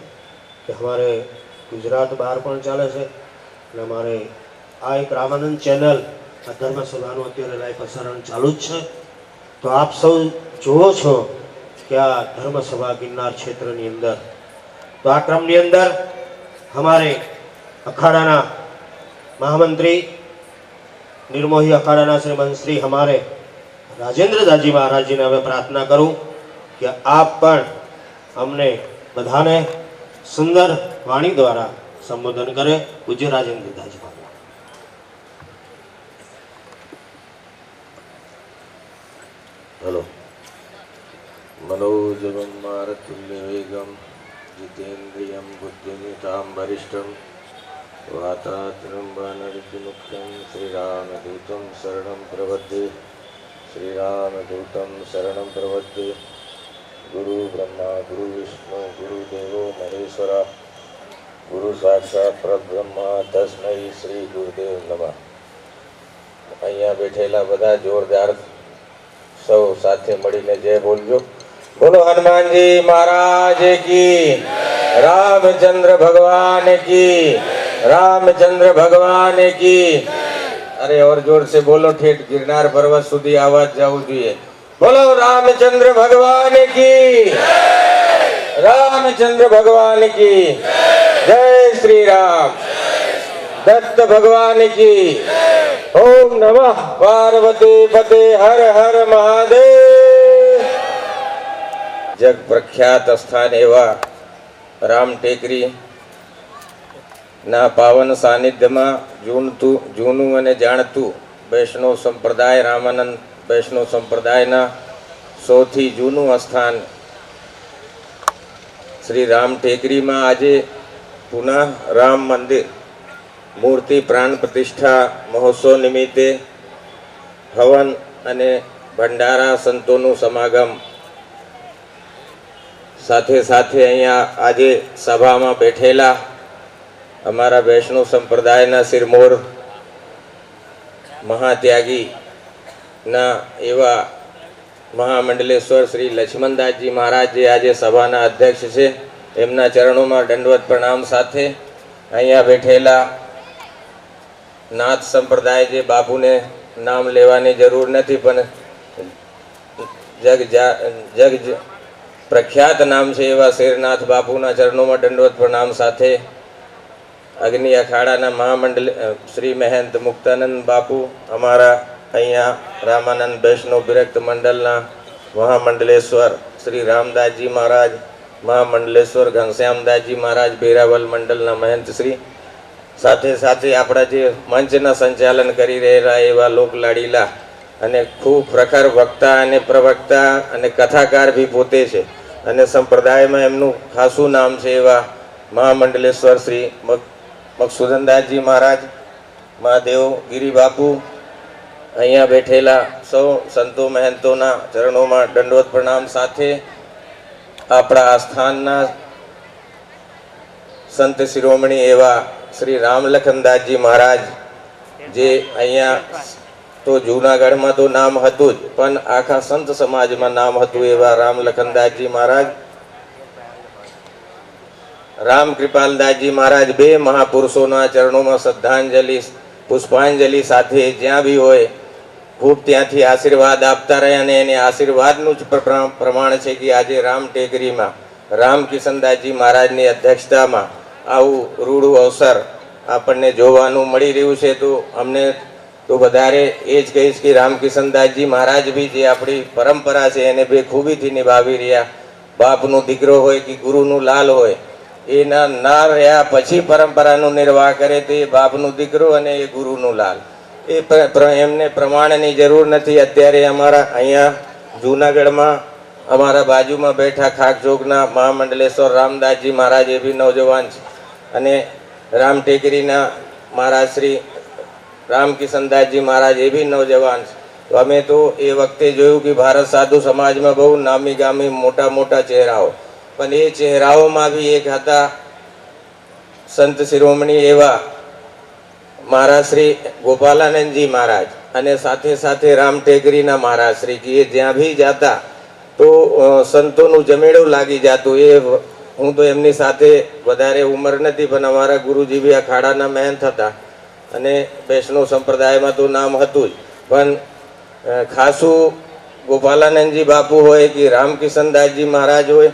Speaker 2: કે हमारे ગુજરાત બહાર પણ ચાલે છે અને અમારે આ એક રામાનંદ ચેનલ આ ધર્મસભાનું અત્યારે લાઈવ પ્રસારણ ચાલુ જ છે. તો આપ સૌ જુઓ છો કે આ ધર્મસભા ગિરનાર ક્ષેત્રની અંદર, તો આ ક્રમની અંદર हमारे अखाड़ाना महामंत्री निर्मोही अखाड़ाना श्रीमंत श्री हमारे राजेंद्र दाजी महाराज जी ने हमें प्रार्थना करूं कि आप पण हमने बधाने सुंदर वाणी द्वारा संबोधन करे. पूज्य राजेंद्र दाजी महाराज.
Speaker 5: हेलो. मनोजवं मारुतुल्यवेगं जितेन्द्रियं बुद्धिमतां वरिष्ठं वातात्मं वानरतिमुख्यं श्रीरामदूतं शरणं प्रपद्ये. श्रीरामदूतं शरणं प्रपद्ये. गुरु ब्रह्मा गुरु विष्णु गुरुदेवो महेश्वरा गुरु साक्षात परब्रह्मा तस्मै श्री गुरुदेव नमः. અહીંયા બેઠેલા બધા જોરદાર સૌ સાથે મળીને જય બોલજો. बोलो हनुमान जी महाराज की, रामचंद्र भगवान की, रामचंद्र भगवान की. अरे और जोर से बोलो, ठेठ गिरनार पर्वत सुधी आवाज जाऊ જોઈએ. बोलो रामचंद्र भगवान की, रामचंद्र भगवान की. जय श्री राम. दत्त भगवान की. ओम नमः पार्वती पते. हर हर महादेव. जग प्रख्यात स्थान एवा राम टेकरी ना पावन सानिध्य में जूनू अने जाणतु वैष्णव संप्रदाय रामानंद वैष्णव संप्रदाय ना सौथी जूनू स्थान શ્રી રામ ટેકરીમાં આજે પુનઃ રામ મંદિર મૂર્તિ પ્રાણ પ્રતિષ્ઠા મહોત્સવ નિમિત્તે હવન અને ભંડારા સંતોનું સમાગમ સાથે સાથે અહીંયા આજે સભામાં બેઠેલા અમારા વૈષ્ણવ સંપ્રદાયના શિરમોર મહાત્યાગીના એવા મહામંડલેશ્વર શ્રી લક્ષ્મણદાસજી મહારાજ જે આજે સભાના અધ્યક્ષ છે, એમના ચરણોમાં દંડવત પ્રણામ સાથે અહીંયા બેઠેલા નાથ સંપ્રદાય જે બાપુને નામ લેવાની જરૂર નથી, પણ જગ પ્રખ્યાત નામ છે એવા શેરનાથ બાપુના ચરણોમાં દંડવત પ્રણામ સાથે અગ્નિ અખાડાના મહામંડલ શ્રી મહેંત મુક્તાનંદ બાપુ, અમારા અહીંયા રામાનંદ વૈષ્ણવ વિરક્ત મંડળના મહામંડલેશ્વર શ્રી રામદાસજી મહારાજ, મહામંડલેશ્વર ઘનશ્યામદાસજી મહારાજ બેરાવલ મંડળના મહંત શ્રી, સાથે સાથે આપણા જે મંચના સંચાલન કરી રહેલા એવા લોકલાડીલા અને ખૂબ પ્રખર વક્તા અને પ્રવક્તા અને કથાકાર બી પોતે છે અને સંપ્રદાયમાં એમનું ખાસું નામ છે એવા મહામંડલેશ્વર શ્રી મકસુદનદાસજી મહારાજ, મહાદેવ ગિરી બાપુ, અહીંયા બેઠેલા સૌ સંતો મહંતોના ચરણોમાં દંડવત પ્રણામ સાથે આપણા આસ્થાનના સંત શિરોમણી એવા શ્રી રામલખનદાસજી મહારાજ, જે અહીંયા તો જૂનાગઢમાં તો નામ હતું જ, પણ આખા સંત સમાજમાં નામ હતું એવા રામલખનદાસજી મહારાજ, રામ કૃપાલદાસજી મહારાજ, બે મહાપુરુષોના ચરણોમાં શ્રદ્ધાંજલિ પુષ્પાંજલિ સાથે જ્યાં બી હોય ખૂબ ત્યાંથી આશીર્વાદ આપતા રહ્યા અને એને આશીર્વાદનું જ પ્રમાણ છે કે આજે રામ ટેકરીમાં રામકિશનદાસજી મહારાજની અધ્યક્ષતામાં આવું રૂડું અવસર આપણને જોવાનું મળી રહ્યું છે. તો અમને તો વધારે એ જ કહીશ કે રામકિશનદાસજી મહારાજ બી જે આપણી પરંપરા છે એને બે ખૂબીથી નિભાવી રહ્યા. બાપનો દીકરો હોય કે ગુરુનું લાલ હોય, એના ના રહ્યા પછી પરંપરાનો નિર્વાહ કરે તો એ બાપનો દીકરો અને એ ગુરુનું લાલ, એમને પ્રમાણની જરૂર નથી. અત્યારે અમારા અહીંયા જૂનાગઢમાં અમારા બાજુમાં બેઠા ખાકચોકના મહામંડલેશ્વર રામદાસજી મહારાજ એ બી નવજવાન છે અને રામ ટેકરીના મહારાજ શ્રી રામકિશનદાસજી મહારાજ એ બી નવજવાન છે. તો અમે તો એ વખતે જોયું કે ભારત સાધુ સમાજમાં બહુ નામી ગામી મોટા મોટા ચહેરાઓ, પણ એ ચહેરાઓમાં બી એક હતા સંત શિરોમણી એવા મહારાજ શ્રી ગોપાલાનંદજી મહારાજ અને સાથે સાથે રામ ટેકરીના મહારાજ શ્રી, કે એ જ્યાં બી જતા તો સંતોનું જમેડું લાગી જતું. એ હું તો એમની સાથે વધારે ઉંમર નથી, પણ અમારા ગુરુજી બી અખાડાના મહેંત હતા અને વૈષ્ણવ સંપ્રદાયમાં તો નામ હતું જ, પણ ખાસું ગોપાલાનંદજી બાપુ હોય કે રામકિશનદાસજી મહારાજ હોય,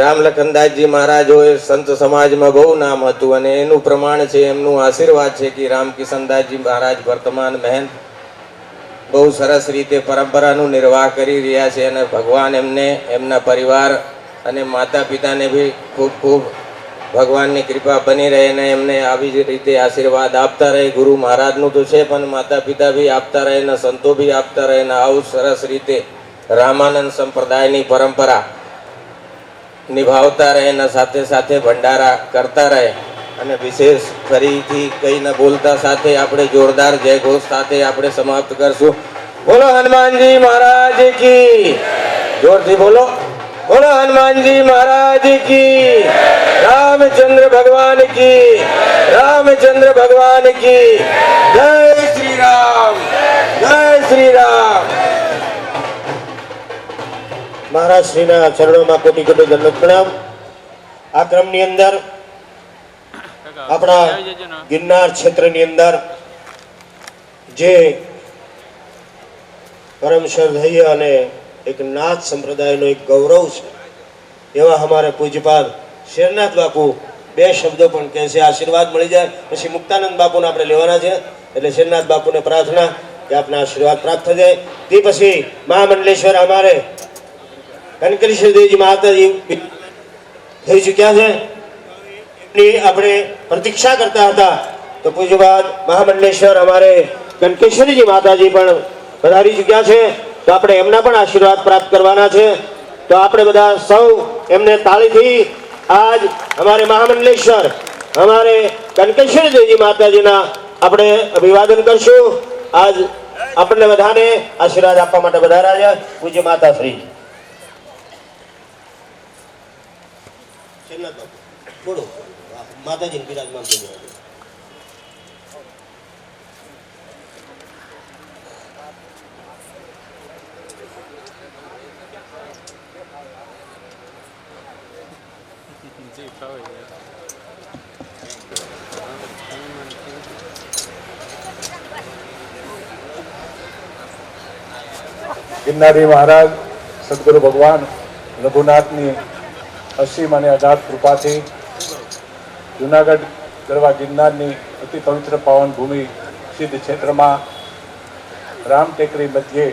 Speaker 5: રામલખનદાસજી મહારાજ હોય, સંત સમાજમાં બહુ નામ હતું અને એનું પ્રમાણ છે, એમનું આશીર્વાદ છે કે રામકિશનદાસજી મહારાજ વર્તમાન મહેંત બહુ સરસ રીતે પરંપરાનું નિર્વાહ કરી રહ્યા છે અને ભગવાન એમને, એમના પરિવાર અને માતા પિતાને બી ખૂબ ખૂબ ભગવાનની કૃપા બની રહે અને એમને આવી જ રીતે આશીર્વાદ આપતા રહે. ગુરુ મહારાજનું તો છે, પણ માતા પિતા બી આપતા રહે ને સંતો બી આપતા રહે ને આવું સરસ રીતે રામાનંદ સંપ્રદાયની પરંપરા નિભાવતા રહે ને સાથે સાથે ભંડારા કરતા રહે. અને વિશેષ ફરીથી કંઈ ન બોલતા સાથે આપણે જોરદાર જય ઘોષ સાથે આપણે સમાપ્ત કરશું. બોલો હનુમાનજી મહારાજ કી, જોરથી બોલો, બોલો હનુમાનજી મહારાજ કી, રામચંદ્ર ભગવાન કી, રામચંદ્ર ભગવાન કી જય. શ્રી રામ, જય શ્રી રામ.
Speaker 2: મહારાજ શ્રીના ચરણોમાં કોટી કોટી દંડવત પ્રણામ. આ ક્રમની અંદર આપણા ગિરનાર ક્ષેત્રની અંદર જે પરમ શ્રદ્ધેય અને એક નાથ સંપ્રદાયનો એક ગૌરવ છે એવા અમારે પૂજ્યપાદ શેરનાથ બાપુ બે શબ્દો પણ કહે છે. આશીર્વાદ મળી જાય પછી મુક્તાનંદ બાપુને આપણે લેવાના છે, એટલે શેરનાથ બાપુને પ્રાર્થના કે આપના આશીર્વાદ પ્રાપ્ત થઈ જાય. તે પછી મહામંડલેશ્વર અમારે કનકલેશ્વરદેવજી માતાજી થઈ ચૂક્યા છે, એમની આપણે પ્રતીક્ષા કરતા હતા. તો પૂજ્યપાદ મહામંડલેશ્વર અમારે કનકેશ્વરીજી માતાજી પણ પધારી ચૂક્યા છે, તો આપણે એમના પણ આશીર્વાદ પ્રાપ્ત કરવાના છે. તો આપણે બધા સૌ એમને તાળીથી આજ हमारे महामंडलेश्वर हमारे कनकेश्वर देवी माताजीना આપણે અભિવાદન કરશું। આજ આપણને બધાને આશીર્વાદ આપવા માટે પધાર્યા છે પૂજ્ય માતાશ્રી। થોડું માતાજીને બિરાજમાન થઈ જાય।
Speaker 6: गिरनारी महाराज सदगुरु भगवान रघुनाथनी असीम અને અગાધ કૃપાથી જુનાગઢ ગરવા ગિરનારની અતિ પવિત્ર પાવન ભૂમિ સિદ્ધ ક્ષેત્રમાં રામ ટેકરી મધ્યે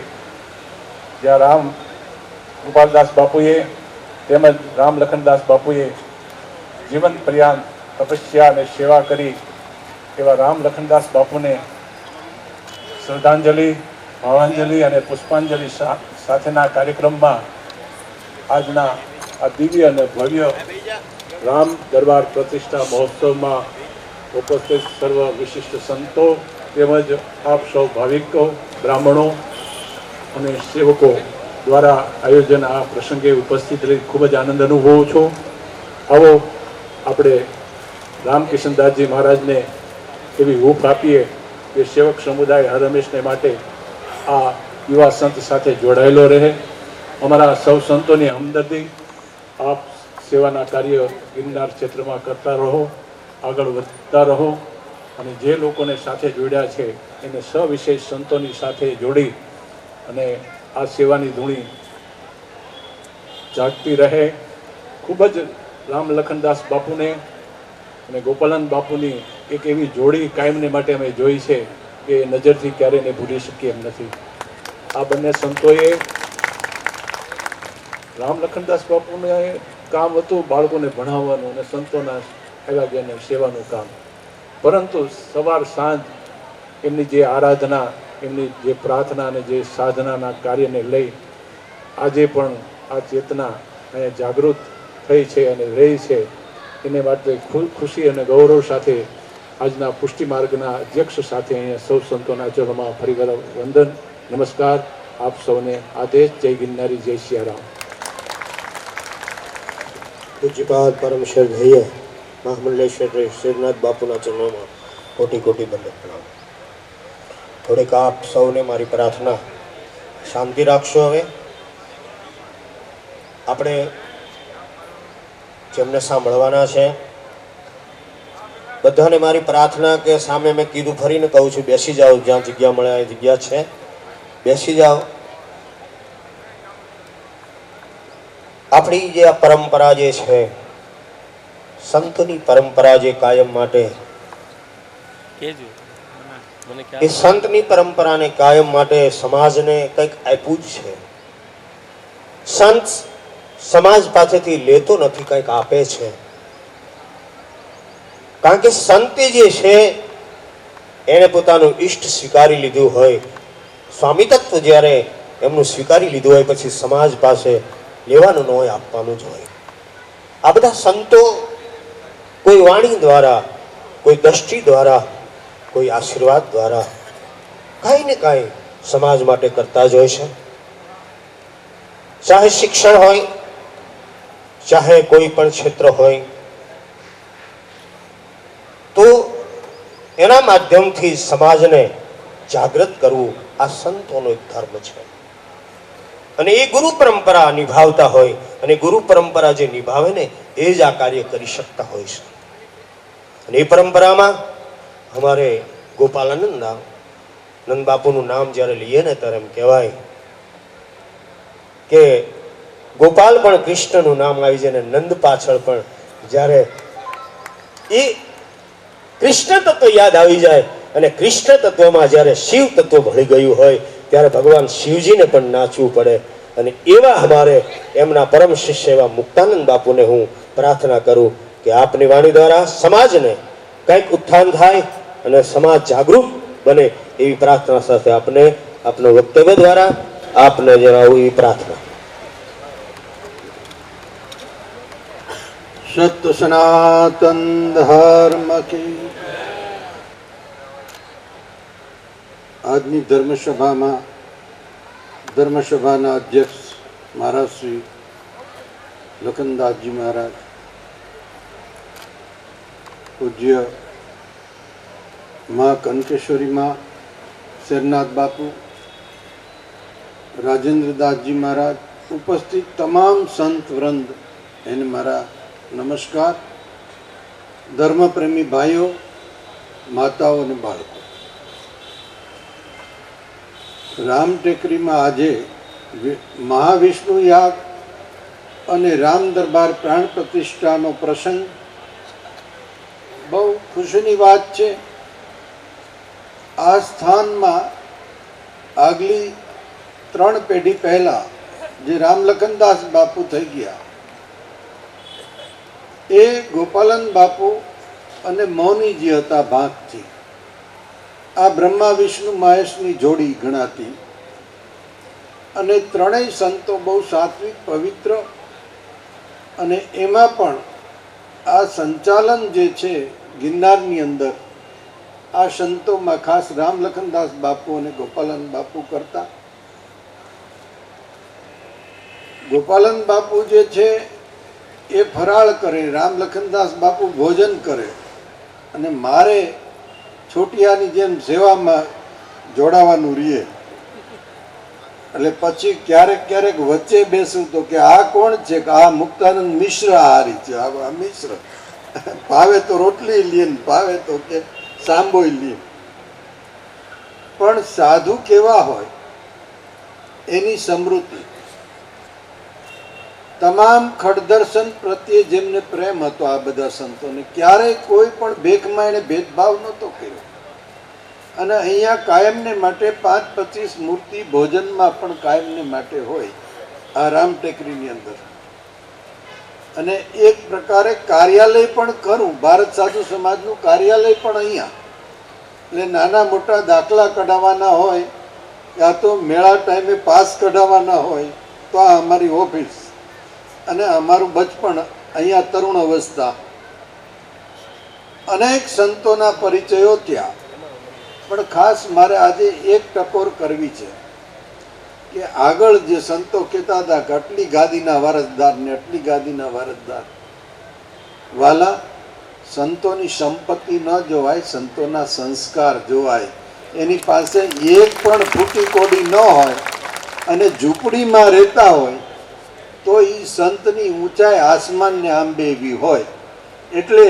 Speaker 6: જ્યાં રામ ગોપાલદાસ બાપુએ તેમજ રામ લખનદાસ બાપુએ જીવન પર્યંત તપસ્યા અને સેવા કરી એવા રામ લખનદાસ બાપુને શ્રદ્ધાંજલિ ભાવાંજલિ અને પુષ્પાંજલિ સાથેના કાર્યક્રમમાં આજના આ દિવ્ય અને ભવ્ય રામ દરબાર પ્રતિષ્ઠા મહોત્સવમાં ઉપસ્થિત સર્વ વિશિષ્ટ સંતો તેમજ આપ સૌ ભાવિકો બ્રાહ્મણો અને સેવકો દ્વારા આયોજન આ પ્રસંગે ઉપસ્થિત રહી ખૂબ જ આનંદ અનુભવું છું। આવો આપણે રામકિશનદાસજી મહારાજને એવી હૂંફ આપીએ કે સેવક સમુદાય હર હંમેશને માટે આ યુવા સંત સાથે જોડાયેલો રહે। અમારા સૌ સંતોની હમદર્દી આપ સેવાના કાર્ય ગિરનાર ક્ષેત્રમાં કરતા રહો, આગળ વધતા રહો અને જે લોકોને સાથે જોડ્યા છે એને સવિશેષ સંતોની સાથે જોડી અને આ સેવાની ધૂણી જાગતી રહે। ખૂબ જ રામ લખનદાસ બાપુને અને ગોપાલન બાપુની એક એવી જોડી કાયમને માટે અમે જોઈ છે કે નજરથી ક્યારેય ને ભૂલી શકીએ એમ નથી। આ બંને સંતોએ રામ લખનદાસ બાપુને કામ હતું બાળકોને ભણાવવાનું અને સંતોના એવા સેવાનું કામ, પરંતુ સવાર સાંજ એમની જે આરાધના, એમની જે પ્રાર્થના અને જે સાધનાના કાર્યને લઈ આજે પણ આ ચેતના અહીંયા જાગૃત થઈ છે અને રહી છે। એને માટે ખુશી અને ગૌરવ સાથે આજના પુષ્ટિ માર્ગના અધ્યક્ષ સાથે અહીંયા સૌ સંતોના ચરણોમાં ફરી વંદન નમસ્કાર આપ સૌને આદેશ। જય ગિરનારી, જય સિયારામ।
Speaker 2: પૂજ્યપાદ પરમ શ્રદ્ધેય મહામંડલેશ્વર શ્રીનાથ બાપુના ચરણોમાં કોટી કોટી દંડવત પ્રણામ। થોડીક આપ સૌને મારી પ્રાર્થના, શાંતિ રાખશો। હવે આપણે જેમને સાંભળવાના છે બધાને મારી પ્રાર્થના કે સામે મેં કીધું ફરીને કહું છું, બેસી જાઓ, જ્યાં જગ્યા મળે આ જગ્યા છે, બેસી જાઓ। આપણી જે આ પરંપરા જે છે, સંતની પરંપરા જે કાયમ માટે, એ સંતની પરંપરાને કાયમ માટે સમાજને કંઈક આપ્યું જ છે। સંત સમાજ પાસેથી લેતો નથી, કંઈક આપે છે। કારણ કે સંતે જે છે એને પોતાનું ઈષ્ટ સ્વીકારી લીધું હોય, સ્વામિત્વ જ્યારે એમનું સ્વીકારી લીધું હોય પછી સમાજ પાસે લેવાનું ન હોય, આપવાનું જ હોય। આ બધા સંતો કોઈ વાણી દ્વારા, કોઈ દ્રષ્ટિ દ્વારા, કોઈ આશીર્વાદ દ્વારા કાંઈ ને કાંઈ સમાજ માટે કરતા જ હોય છે। ચાહે શિક્ષણ હોય, ચાહે કોઈ પણ ક્ષેત્ર હોય, તો એના માધ્યમથી સમાજને જાગૃત કરવું આ સંતોનો એક ધર્મ છે। અને એ ગુરુ પરંપરા નિભાવતા હોય, અને ગુરુ પરંપરા જે નિભાવે ને એ જ આ કાર્ય કરી શકતા હોય છે। અને એ પરંપરામાં અમારે ગોપાલાનંદ નંદ બાપુનું નામ જ્યારે લઈએ ને ત્યારે એમ કહેવાય કે ગોપાલ પણ કૃષ્ણનું નામ આવી જાય, ને નંદ પાછળ પણ જ્યારે એ કૃષ્ણ તત્વ યાદ આવી જાય અને કૃષ્ણ તત્વમાં જ્યારે શિવ તત્વ ભળી ગયું હોય ત્યારે ભગવાન શિવજીને પણ નાચવું પડે। અને એવા અમારે એમના પરમ શિષ્ય એવા મુક્તાનંદ બાપુને હું પ્રાર્થના કરું કે આપની વાણી દ્વારા સમાજને કંઈક ઉત્થાન થાય અને સમાજ જાગૃત બને, એવી પ્રાર્થના સાથે આપને આપનું વક્તવ્ય દ્વારા આપને જણાવું, એવી પ્રાર્થના।
Speaker 1: સત્ય સનાતન ધર્મ કી આજની ધર્મસભામાં ધર્મસભાના અધ્યક્ષ મહારાજ શ્રી લખનદાસજી મહારાજ, પૂજ્ય મા કનકેશ્વરી મા શેરનાથ બાપુ, રાજેન્દ્રદાસજી મહારાજ, ઉપસ્થિત તમામ સંત વૃંદ, એને મારા નમસ્કાર. ધર્મપ્રેમી ભાઈઓ, માતાઓ અને બાળકો, રામ ટેકરીમાં આજે મહાવિષ્ણુ યાગ અને રામ દરબાર પ્રાણ પ્રતિષ્ઠાનો પ્રસંગ બહુ ખુશીની વાત છે. આ સ્થાનમાં આગલી 3 પેઢી પહેલા જે રામ લખનદાસ બાપુ થઈ ગયા, એ ગોપાલન બાપુ અને મૌનીજી હતા ભાગથી. આ બ્રહ્મા વિષ્ણુ મહેશની જોડી ગણાતી અને ત્રણેય સંતો બહુ સાત્વિક પવિત્ર, અને એમાં પણ આ સંચાલન જે છે ગિરનારની અંદર આ સંતોમાં ખાસ રામ લખનદાસ બાપુ અને ગોપાલન બાપુ કરતા. ગોપાલન બાપુ જે છે એ ફરાળ કરે, રામ લખનદાસ બાપુ ભોજન કરે, અને મારે છોટિયાની જેમ સેવામાં જોડાવાનું રહીએ. એટલે પછી ક્યારેક ક્યારેક વચ્ચે બેસું તો કે આ કોણ છે, કે આ મુક્તાનંદ મિશ્ર હારી છે, આ મિશ્ર ભાવે તો રોટલી લે, ભાવે તો કે સાંભોઈ લે. પણ સાધુ કેવા હોય એની સમૃદ્ધિ, તમામ ખડદર્શન પ્રત્યે જેમને પ્રેમ હતો આ બધા સંતોને, ક્યારેય કોઈ પણ ભેખમાં એને ભેદભાવ નહોતો કર્યો. અને અહીંયા કાયમને માટે 5-25 મૂર્તિ ભોજનમાં પણ કાયમને માટે હોય આ રામ ટેકરીની અંદર. અને એક પ્રકારે કાર્યાલય પણ ખરું, ભારત સાધુ સમાજનું કાર્યાલય પણ અહીંયા. એટલે નાના મોટા દાખલા કઢાવવાના હોય, યા તો મેળા ટાઈમે પાસ કઢાવવાના હોય, તો આ અમારી ઓફિસ. અને અમારું બચપણ અહીંયા, તરુણ અવસ્થા, અનેક સંતોના પરિચયો ત્યાં. પણ ખાસ મારે આજે એક ટકોર કરવી છે કે આગળ જે સંતો કહેતા હતા કે આટલી ગાદીના વારસદાર ને આટલી ગાદીના વારસદાર, વાલા, સંતોની સંપત્તિ ન જોવાય, સંતોના સંસ્કાર જોવાય. એની પાસે એક પણ ફૂટી કોડી ન હોય અને ઝૂંપડીમાં રહેતા હોય તો એ સંતની ઊંચાઈ આસમાનને આંબે એવી હોય. એટલે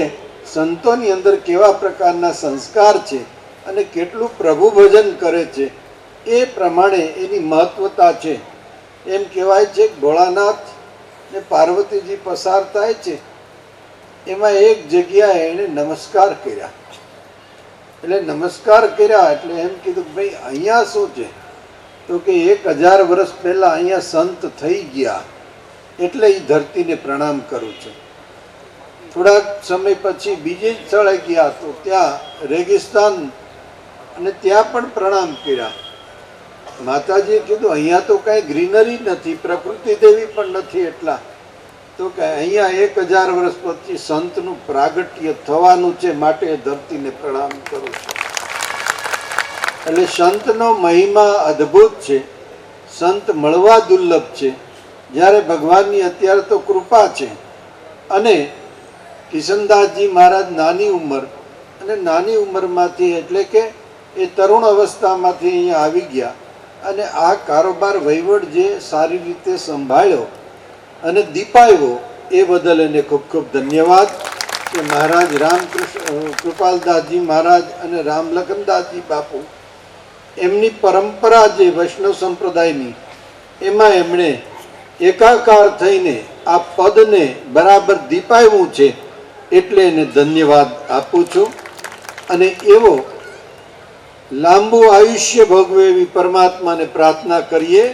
Speaker 1: સંતોની અંદર કેવા પ્રકારના સંસ્કાર છે અને કેટલું પ્રભુ ભજન કરે છે એ પ્રમાણે એની મહત્વતા છે. એમ કહેવાય છે કે ભોળાનાથ ને પાર્વતીજી પસાર થાય છે, એમાં એક જગ્યાએ એણે નમસ્કાર કર્યા. એટલે નમસ્કાર કર્યા એટલે એમ કીધું કે ભાઈ અહીંયા શું છે, તો કે 1000 વર્ષ પહેલા અહીંયા સંત થઈ ગયા, એટલે એ ધરતીને પ્રણામ કરું છું. થોડાક સમય પછી બીજે સ્થળે ગયા તો ત્યાં રેગિસ્તાન, અને ત્યાં પણ પ્રણામ કર્યા. માતાજીએ કીધું અહીંયા તો કાંઈ ગ્રીનરી નથી, પ્રકૃતિ દેવી પણ નથી, એટલા તો કે અહીંયા 1000 વર્ષ પછી સંતનું પ્રાગટ્ય થવાનું છે, માટે ધરતીને પ્રણામ કરું છું. એટલે સંતનો મહિમા અદ્ભુત છે, સંત મળવા દુર્લભ છે. જ્યારે ભગવાનની અત્યારે તો કૃપા છે. અને કિશનદાસજી મહારાજ નાની ઉંમર, અને નાની ઉંમરમાંથી એટલે કે એ તરુણ અવસ્થામાંથી અહીંયા આવી ગયા, અને આ કારોબાર વહીવટ જે સારી રીતે સંભાળ્યો અને દીપાવ્યો, એ બદલ એને ખૂબ ખૂબ ધન્યવાદ. કે મહારાજ રામકૃષ્ણ કૃપાલદાસજી મહારાજ અને રામ લખનદાસજી બાપુ, એમની પરંપરા જે વૈષ્ણવ સંપ્રદાયની, એમાં એમણે એકાકાર થઈને આ પદને બરાબર દીપાવ્યું છે, એટલે એને ધન્યવાદ આપું છું. અને એવો લાંબુ આયુષ્ય ભોગવે એવી પરમાત્માને પ્રાર્થના કરીએ.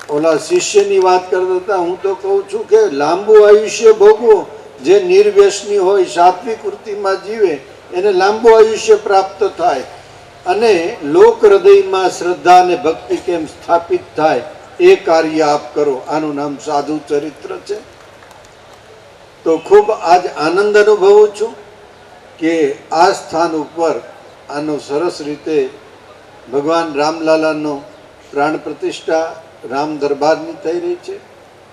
Speaker 1: ઓલા શિષ્યની વાત કરતા હતા, હું તો કહું છું કે લાંબુ આયુષ્ય ભોગવો, જે નિર્વ્યસની હોય, સાત્વિક વૃત્તિમાં જીવે, એને લાંબુ આયુષ્ય પ્રાપ્ત થાય. અને લોક હૃદયમાં શ્રદ્ધા અને ભક્તિ કેમ સ્થાપિત થાય એ કાર્ય આપ કરો. આનું નામ સાધુ ચરિત્ર છે.
Speaker 7: તો ખૂબ આજ આનંદ અનુભવું છું કે આ સ્થાન ઉપર આનો સરસ રીતે ભગવાન રામલાલાનો પ્રાણ પ્રતિષ્ઠા રામ દરબારની થઈ રહી છે.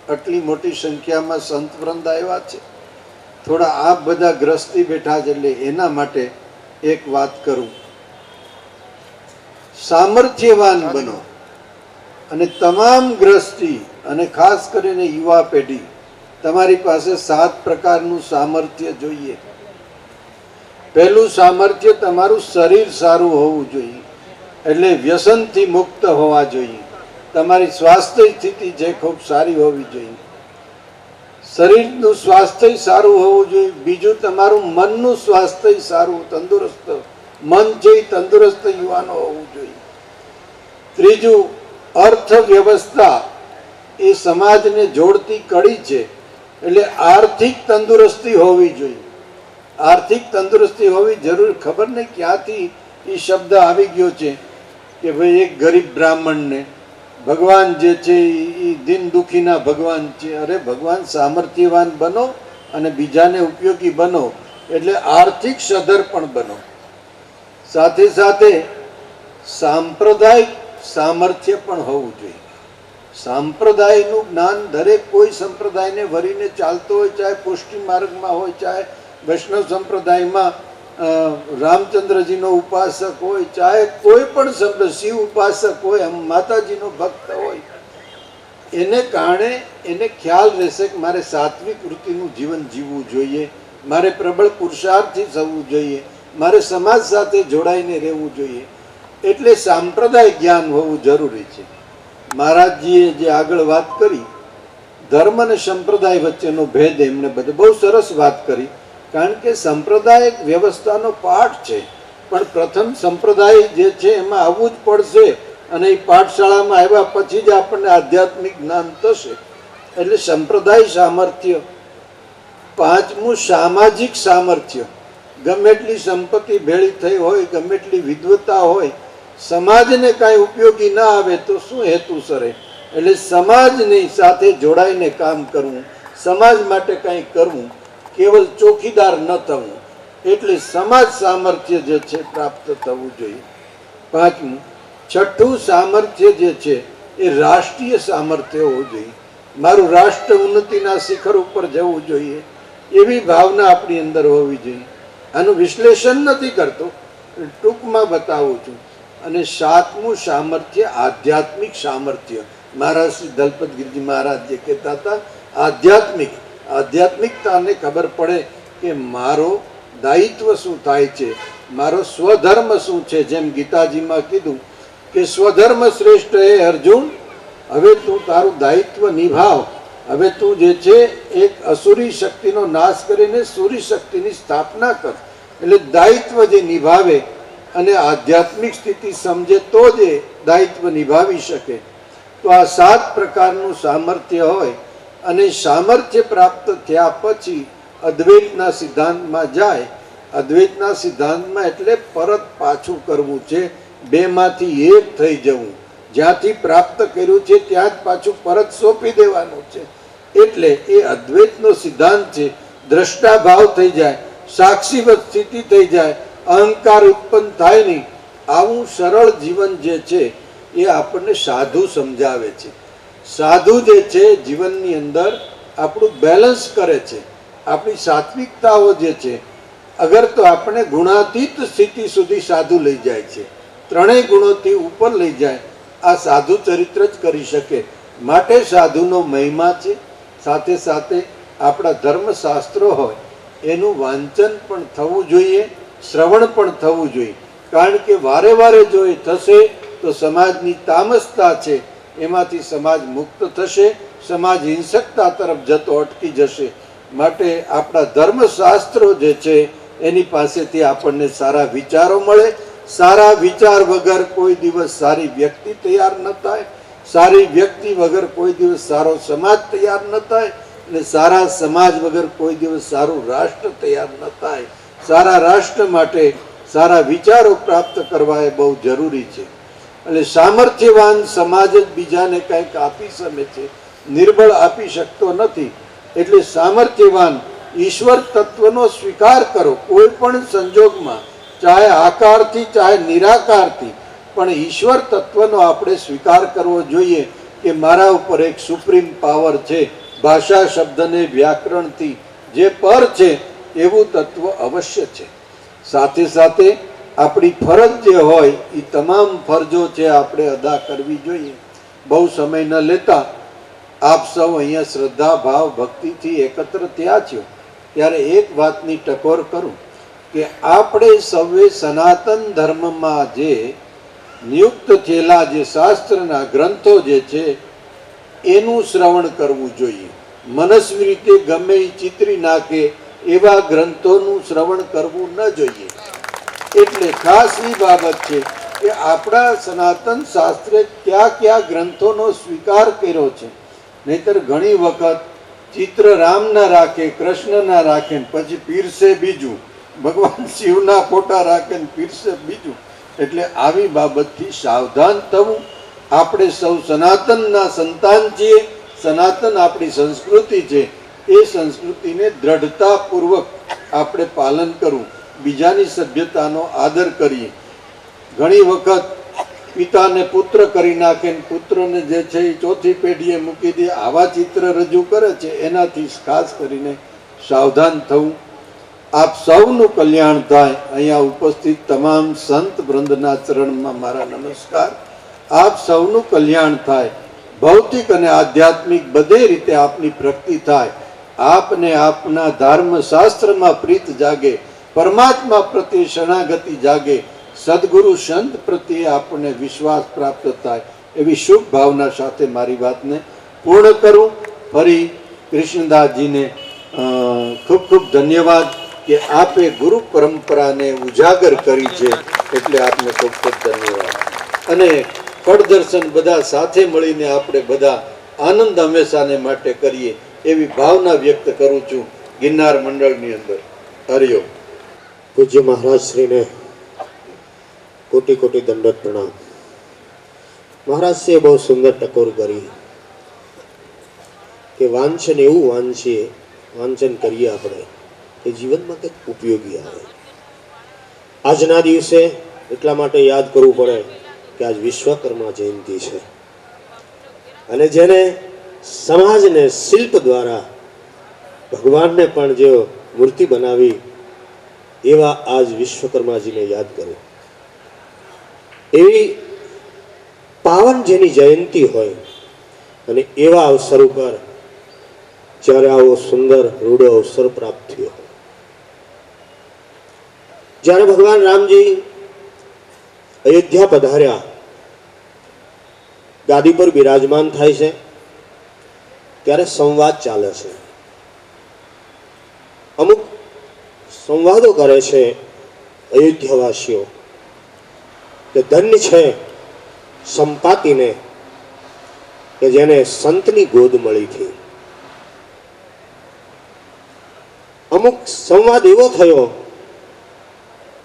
Speaker 7: આટલી મોટી સંખ્યામાં સંત વૃંદ આવ્યા છે. થોડા આપ બધા ગ્રસ્તી બેઠા છે એટલે એના માટે એક વાત કરું. સામર્થ્યવાન બનો અને તમામ ગ્રસ્તી અને ખાસ કરીને યુવા પેઢી, તમારી પાસે 7 પ્રકારનું સામર્થ્ય જોઈએ. પહેલું સામર્થ્ય તમારું શરીર સારું હોવું જોઈએ, એટલે વ્યસનથી મુક્ત હોવા જોઈએ. તમારી સ્વાસ્થ્ય સ્થિતિ જે ખૂબ સારી હોવી જોઈએ. શરીરનું સ્વાસ્થ્ય સારું હોવું જોઈએ. બીજું તમારું મનનું સ્વાસ્થ્ય સારું, તંદુરસ્ત મન છે એ તંદુરસ્ત યુવાનો હોવું જોઈએ. ત્રીજું, અર્થવ્યવસ્થા એ સમાજને જોડતી કડી છે, એટલે આર્થિક તંદુરસ્તી હોવી જોઈએ. આર્થિક તંદુરસ્તી હોવી જરૂર. ખબર નહીં ક્યાંથી એ શબ્દ આવી ગયો છે કે ભાઈ એક ગરીબ બ્રાહ્મણને ભગવાન જે છે એ દિન દુખીના ભગવાન છે. અરે ભગવાન, સામર્થ્યવાન બનો અને બીજાને ઉપયોગી બનો, એટલે આર્થિક સધર પણ બનો. સાથે સાથે સાંપ્રદાયિક સામર્થ્ય પણ હોવું જોઈએ. સાંપ્રદાયનું જ્ઞાન દરેક કોઈ સંપ્રદાયને વરીને ચાલતો હોય, ચાહે પુષ્ટિ માર્ગમાં હોય, ચાહે વૈષ્ણવ સંપ્રદાયમાં રામચંદ્રજીનો ઉપાસક હોય, ચાહે કોઈ પણ સંપ્રદાય શિવ ઉપાસક હોય, માતાજીનો ભક્ત હોય, એને કારણે એને ખ્યાલ રહેશે કે મારે સાત્વિક વૃત્તિનું જીવન જીવવું જોઈએ, મારે પ્રબળ પુરુષાર્થી થવું જોઈએ, મારે સમાજ સાથે જોડાઈને રહેવું જોઈએ. એટલે સાંપ્રદાયિક જ્ઞાન હોવું જરૂરી છે. મહારાજજીએ જે આગળ વાત કરી, ધર્મ અને સંપ્રદાય વચ્ચેનો ભેદ, એમણે બધે બહુ સરસ વાત કરી. કારણ કે સંપ્રદાયિક વ્યવસ્થાનો પાઠ છે, પણ પ્રથમ સંપ્રદાય જે છે એમાં આવવું જ પડશે. અને એ પાઠશાળામાં આવ્યા પછી જ આપણને આધ્યાત્મિક જ્ઞાન થશે. એટલે સંપ્રદાય સામર્થ્ય. પાંચમું, સામાજિક સામર્થ્ય. ગમે એટલી સંપત્તિ ભેળી થઈ હોય, ગમે એટલી વિદ્વતા હોય, સમાજને કાંઈ ઉપયોગી ના આવે તો શું હેતુ સરે? એટલે સમાજની સાથે જોડાઈને કામ કરવું, સમાજ માટે કંઈ કરવું, કેવલ ચોકીદાર ન થવું. એટલે સમાજ સામર્થ્ય જે છે પ્રાપ્ત થવું જોઈએ. પાંચમું. છઠ્ઠું સામર્થ્ય જે છે એ રાષ્ટ્રીય સામર્થ્ય હોવું જોઈએ. મારું રાષ્ટ્ર ઉન્નતિના શિખર ઉપર જવું જોઈએ, એવી ભાવના આપણી અંદર હોવી જોઈએ. આનું વિશ્લેષણ નથી કરતો, ટૂંકમાં બતાવું છું. અને સાતમું સામર્થ્ય આધ્યાત્મિક સામર્થ્ય. મહારાજ શ્રી દલપતગીરજી મહારાજ જે કહેતા હતા, આધ્યાત્મિકતાને ખબર પડે કે મારો દાયિત્વ શું થાય છે, મારો સ્વધર્મ શું છે. જેમ ગીતાજીમાં કીધું કે સ્વધર્મ શ્રેષ્ઠ હે અર્જુન, હવે તું તારું દાયિત્વ નિભાવ. હવે તું જે છે એક અસુરી શક્તિનો નાશ કરીને સૂરી શક્તિની સ્થાપના કર. એટલે દાયિત્વ જે નિભાવે અને આધ્યાત્મિક સ્થિતિ સમજે તો જ એ દાયિત્વ નિભાવી શકે. તો આ 7 પ્રકારનું સામર્થ્ય હોય અને સામર્થ્ય પ્રાપ્ત થયા પછી અદ્વૈતના સિદ્ધાંતમાં જાય. અદ્વૈતના સિદ્ધાંતમાં એટલે પરત પાછું કરવું છે, બેમાંથી એક થઈ જવું. જ્યાંથી પ્રાપ્ત કર્યું છે ત્યાં જ પાછું પરત સોંપી દેવાનું છે. એટલે એ અદ્વૈતનો સિદ્ધાંત છે. દ્રષ્ટા ભાવ થઈ જાય, સાક્ષીવત સ્થિતિ થઈ જાય, અહંકાર ઉત્પન્ન થાય નહીં. આવું સરળ જીવન જે છે એ આપણને સાધુ સમજાવે છે. સાધુ જે છે જીવનની અંદર આપણું બેલેન્સ કરે છે. આપણી સાત્વિકતાઓ જે છે, અગર તો આપણે ગુણાતીત સ્થિતિ સુધી સાધુ લઈ જાય છે, ત્રણેય ગુણોથી ઉપર લઈ જાય. આ સાધુ ચરિત્ર જ કરી શકે. માટે સાધુનો મહિમા છે. સાથે સાથે આપણા ધર્મશાસ્ત્રો હોય એનું વાંચન પણ થવું જોઈએ, શ્રવણ પણ થવું જોઈએ. કારણ કે વારે વારે જો એ થશે તો સમાજની તામસતા છે એમાંથી સમાજ મુક્ત થશે, સમાજ હિંસકતા તરફ જતો અટકી જશે. માટે આપણા ધર્મશાસ્ત્રો જે છે એની પાસેથી આપણને સારા વિચારો મળે. સારા વિચાર વગર કોઈ દિવસ સારી વ્યક્તિ તૈયાર ન થાય, સારી વ્યક્તિ વગર કોઈ દિવસ સારો સમાજ તૈયાર ન થાય, અને સારા સમાજ વગર કોઈ દિવસ સારું રાષ્ટ્ર તૈયાર ન થાય. સારા રાષ્ટ્ર માટે સારા વિચારો પ્રાપ્ત કરવા એ બહુ જરૂરી છે. એટલે સામર્થ્યવાન સમાજ જ બીજાને કંઈક આપી શકે છે, નિર્બળ આપી શકતો નથી. એટલે સામર્થ્યવાન ઈશ્વર તત્વનો સ્વીકાર કરો. કોઈ પણ સંજોગમાં, ચાહે આકારથી ચાહે નિરાકારથી, પણ ઈશ્વર તત્વનો આપણે સ્વીકાર કરવો જોઈએ કે મારા ઉપર એક સુપ્રીમ પાવર છે. ભાષા શબ્દને વ્યાકરણથી જે પર છે એવું તત્વ અવશ્ય છે. સાથે સાથે આપણી ફરજ જે હોય એ તમામ ફરજો છે આપણે અદા કરવી જોઈએ. બહુ સમય ન લેતા આપ સૌ અહીંયા શ્રદ્ધા ભાવ ભક્તિથી એકત્ર થયા છો ત્યારે એક વાતની ટકોર કરું કે આપણે સૌએ સનાતન ધર્મમાં જે નિયુક્ત થયેલા જે શાસ્ત્રના ગ્રંથો જે છે એનું શ્રવણ કરવું જોઈએ. મનસ્વી રીતે ગમે એ ચિતરી નાખે એવા ગ્રંથોનું શ્રવણ કરવું ન જોઈએ. એટલે ખાસ એ બાબત છે કે આપણા સનાતન શાસ્ત્રે કયા કયા ગ્રંથોનો સ્વીકાર કર્યો છે. નહીતર ઘણી વખત ચિત્ર રામના રાખે, કૃષ્ણના રાખે, પછી પીરસે બીજું, ભગવાન શિવના ફોટા રાખે ને પીરસે બીજું. એટલે આવી બાબતથી સાવધાન થવું. આપણે સૌ સનાતનના સંતાન છીએ. સનાતન આપણી સંસ્કૃતિ છે. એ સંસ્કૃતિને દ્રઢતાપૂર્વક આપણે પાલન કરવું. બીજાની સભ્યતાનો આદર કરીએ. ઘણી વખત પિતાને પુત્ર કરી નાખે ને પુત્રને જે છે એ ચોથી પેઢીએ મૂકી દે, આવા ચિત્ર રજૂ કરે છે. એનાથી ખાસ કરીને સાવધાન થવું. આપ સૌનું કલ્યાણ થાય. અહીંયા ઉપસ્થિત તમામ સંત વૃંદના ચરણમાં મારા નમસ્કાર. આપ સૌનું કલ્યાણ થાય. ભૌતિક અને આધ્યાત્મિક બધે રીતે આપની પ્રગતિ થાય. આપને આપના ધર્મ શાસ્ત્રમાં પ્રીત જાગે, પરમાત્મા પ્રત્યે શરણાગતિ જાગે, સદગુરુ સંત પ્રત્યે આપણને વિશ્વાસ પ્રાપ્ત થાય. એવી શુભ ભાવના સાથે મારી વાતને પૂર્ણ કરું. ફરી કૃષ્ણદાસજીને ખૂબ ખૂબ ધન્યવાદ કે આપે ગુરુ પરંપરાને ઉજાગર કરી છે, એટલે આપને ખૂબ ખૂબ ધન્યવાદ. અને ફળ દર્શન બધા સાથે મળીને આપણે બધા આનંદ હંમેશાને માટે કરીએ એવી ભાવના વ્યક્ત કરું છું ગિરનાર મંડળની અંદર. હરિઓમ.
Speaker 2: પૂજ્ય મહારાજ શ્રીને કોટી કોટી દંડવત પ્રણામ. મહારાજ શ્રીએ બહુ સુંદર ટકોર કરી કે વાંચન એવું વાંચન કરીએ આપણે કે જીવનમાં કંઈક ઉપયોગી આવે. આજના દિવસે એટલા માટે યાદ કરવું પડે કે આજ વિશ્વકર્મા જયંતિ છે અને જેને સમાજને શિલ્પ દ્વારા ભગવાનને પણ જે મૂર્તિ બનાવી એવા આજ વિશ્વકર્માજીને યાદ કરો. એવી પાવન જેની જયંતિ હોય અને એવા અવસર ઉપર જ્યારે આવો સુંદર રૂડો અવસર પ્રાપ્ત થયો, જ્યારે ભગવાન રામજી અયોધ્યા પધાર્યા, ગાદી પર બિરાજમાન થાય છે, ત્યારે સંવાદ ચાલે છે. અમુક સંવાદો કરે છે અયોધ્યાવાસીઓ કે ધન્ય છે સંપાતિને કે જેને સંતની ગોદ મળી હતી. અમુક સંવાદ એવો થયો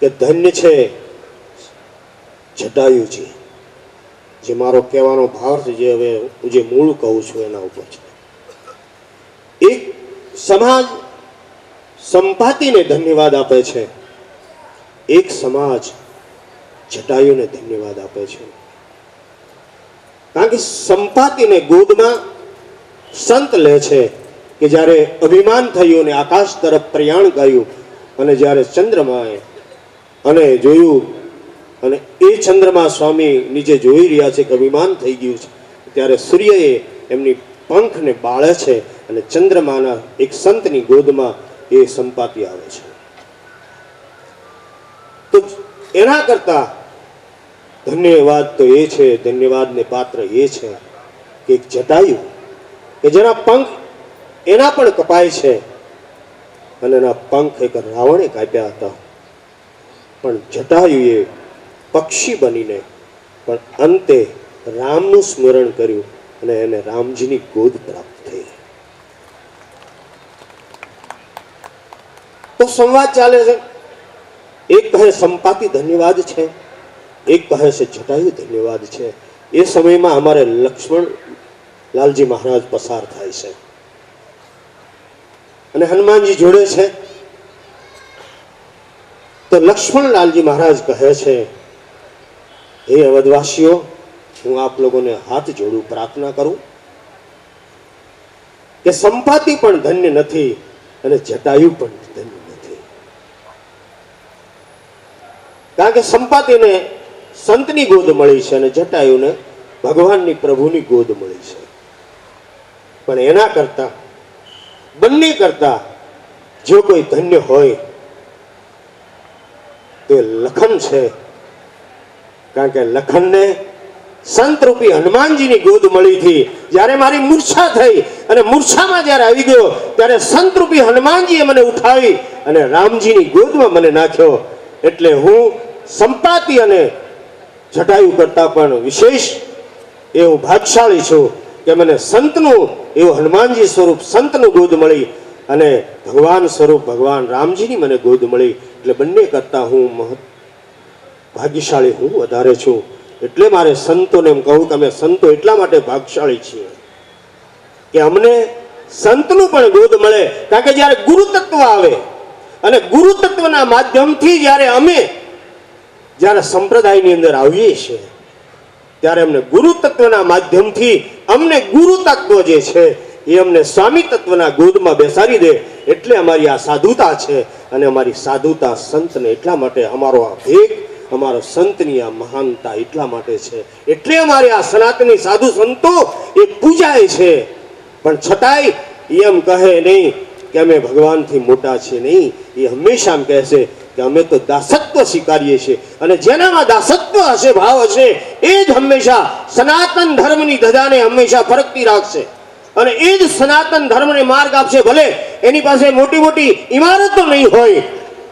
Speaker 2: કે ધન્ય છે જટાયુજી, જે મારો કહેવાનો ભાવ છે, જે હવે હું જે મૂળ કહું છું એના ઉપર છે. એક સમાજ સંપાતિને ધન્યવાદ આપે છે, એક સમાજ જટાયુને ધન્યવાદ આપે છે. કારણ કે સંપાતિને ગોદમાં સંત લે છે કે જ્યારે અભિમાન થયું ને આકાશ તરફ પ્રયાણ કર્યું અને જ્યારે ચંદ્રમાએ અને જોયું અને એ ચંદ્રમા સ્વામી નીચે જોઈ રહ્યા છે કે અભિમાન થઈ ગયું છે, ત્યારે સૂર્યએ એમની પંખને બાળે છે અને ચંદ્રમાના એક સંતની ગોદમાં એ સંપાતિ આવે છે. તો એના કરતા ધન્યવાદ તો એ છે, ધન્યવાદને પાત્ર એ છે કે એક જટાયુ કે જેના પંખ એના પણ કપાય છે અને એના પંખ એક રાવણે કાપ્યા હતા, પણ જટાયુએ પક્ષી બનીને પણ અંતે રામનું સ્મરણ કર્યું અને એને રામજીની ગોદ પ્રાપ્ત થઈ. તો સંવાદ ચાલે છે. એક કહે સંપાતિ ધન્યવાદ છે, એક કહે છે જટાયુ ધન્યવાદ છે. એ સમયમાં અમારે લક્ષ્મણ લાલજી મહારાજ પસાર થાય છે. અને હનુમાનજી જોડે છે. તો લક્ષ્મણલાલજી મહારાજ કહે છે, હે અવધવાસીઓ, હું આપ લોકોને હાથ જોડું, પ્રાર્થના કરું કે સંપાતિ પણ ધન્ય નથી અને જટાયુ પણ ધન્ય નથી. કારણ કે સંપાતિને સંતની ગોદ મળી છે અને જટાયુને ભગવાનની પ્રભુની ગોદ મળી છે. પણ એના કરતા, બંને કરતા જો કોઈ ધન્ય હોય તો લખન છે. કારણ કે લખનને સંતરૂપી હનુમાનજીની ગોદ મળી હતી. જ્યારે મારી મૂર્છા થઈ અને મૂર્છામાં જ્યારે આવી ગયો ત્યારે સંતરૂપી હનુમાનજીએ મને ઉઠાવી અને રામજીની ગોદમાં મને નાખ્યો. એટલે હું સંપાતિ અને જટાયુ કરતા પણ વિશેષ એવું ભાગશાળી છું કે મને સંતનું એવું હનુમાનજી સ્વરૂપ સંતનું ગોદ મળી અને ભગવાન સ્વરૂપ ભગવાન રામજીની મને ગોદ મળી. એટલે બંને કરતા હું ભાગ્યશાળી, હું વધારે છું. એટલે મારે સંતોને એમ કહું કે અમે સંતો એટલા માટે ભાગશાળી છીએ કે અમને સંતનું પણ ગોદ મળે. કારણ કે જ્યારે ગુરુ તત્વ આવે અને ગુરુ તત્વના માધ્યમથી જ્યારે સંપ્રદાયની અંદર આવીએ છીએ ત્યારે અમને ગુરુ તત્વના માધ્યમથી અમને ગુરુ તત્વ જે છે એ અમને સ્વામી તત્વના ગોદમાં બેસાડી દે. એટલે અમારી આ સાધુતા છે. અને અમારી સાધુતા સંતને એટલા માટે, અમારો આ ભેગ, અમારો સંતની આ મહાનતા એટલા માટે છે. એટલે અમારે આ સનાતની સાધુ સંતો એ પૂજાય છે. પણ છતાંય એમ કહે નહીં કે અમે ભગવાનથી મોટા છીએ. નહીં, એ હંમેશા એમ કહેશે કે અમે તો દાસત્વ સ્વીકારીએ છીએ. અને જેનામાં દાસત્વ હશે, ભાવ હશે, એ જ હંમેશા સનાતન ધર્મની ધજાને હંમેશા ફરકતી રાખશે અને એ જ સનાતન ધર્મને માર્ગ આપશે. ભલે એની પાસે મોટી મોટી ઇમારતો નહીં હોય,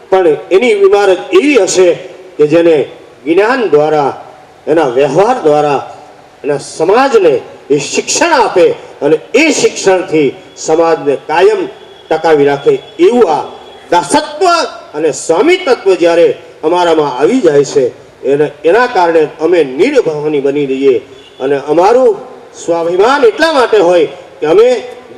Speaker 2: પણ એની ઇમારત એવી હશે કે જેને જ્ઞાન દ્વારા, એના વ્યવહાર દ્વારા એના સમાજને એ શિક્ષણ આપે અને એ શિક્ષણથી સમાજને કાયમ ટકાવી રાખે. એવું આ દાસત્વ અને સ્વામી તત્વ જ્યારે અમારામાં આવી જાય છે એના કારણે અમે નિર્ભાવની બની રહીએ. અને અમારું સ્વાભિમાન એટલા માટે હોય કે અમે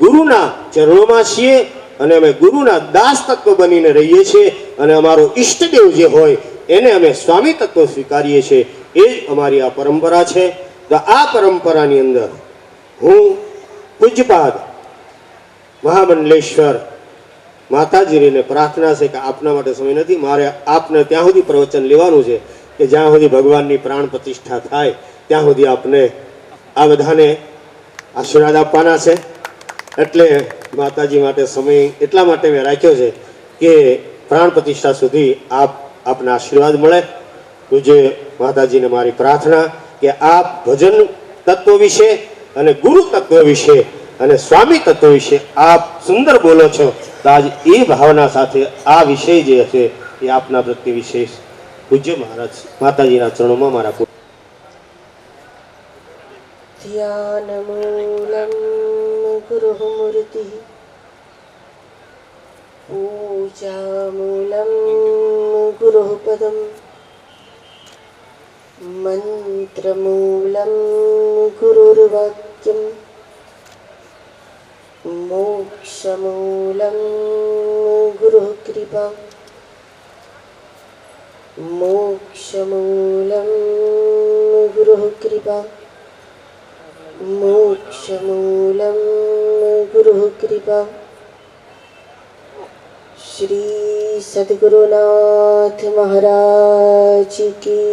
Speaker 2: ગુરુના ચરણોમાં છીએ અને અમે ગુરુના દાસ તત્વ બનીને રહીએ છીએ. અને અમારો ઈષ્ટદેવ જે હોય એને અમે સ્વામી તત્વ સ્વીકારીએ છીએ. એ જ અમારી આ પરંપરા છે. તો આ પરંપરાની અંદર હું પૂજ્યપાદ મહામંડલેશ્વર માતાજીને પ્રાર્થના છે કે આપના માટે સમય નથી, મારે આપને ત્યાં સુધી પ્રવચન લેવાનું છે કે જ્યાં સુધી ભગવાનની પ્રાણ પ્રતિષ્ઠા થાય ત્યાં સુધી આપને આ બધાને આશીર્વાદ આપવાના છે. એટલે માતાજી માટે સમય એટલા માટે મેં રાખ્યો છે કે પ્રાણ પ્રતિષ્ઠા સુધી આપના આશીર્વાદ મળે. પૂજ્ય માતાજીને મારી પ્રાર્થના કે આપ ભજન તત્વ વિશે અને ગુરુ તત્વ વિશે અને સ્વામી તત્વ વિશે આપ સુંદર બોલો છો. તો આજ એ ભાવના સાથે આ વિષય જે હશે એ આપના પ્રત્યે વિશેષ પૂજ્ય મહારાજ માતાજીના ચરણોમાં મારા
Speaker 8: ध्यानमूलं गुरुमूर्तिः पूजामूलं गुरुपदं मन्त्रमूलं गुरुर्वाक्यं मोक्षमूलं गुरुकृपा मोक्षमूलं गुरुकृपा मोक्षमूलं गुरुकृपा श्री सद्गुरुनाथ महाराज की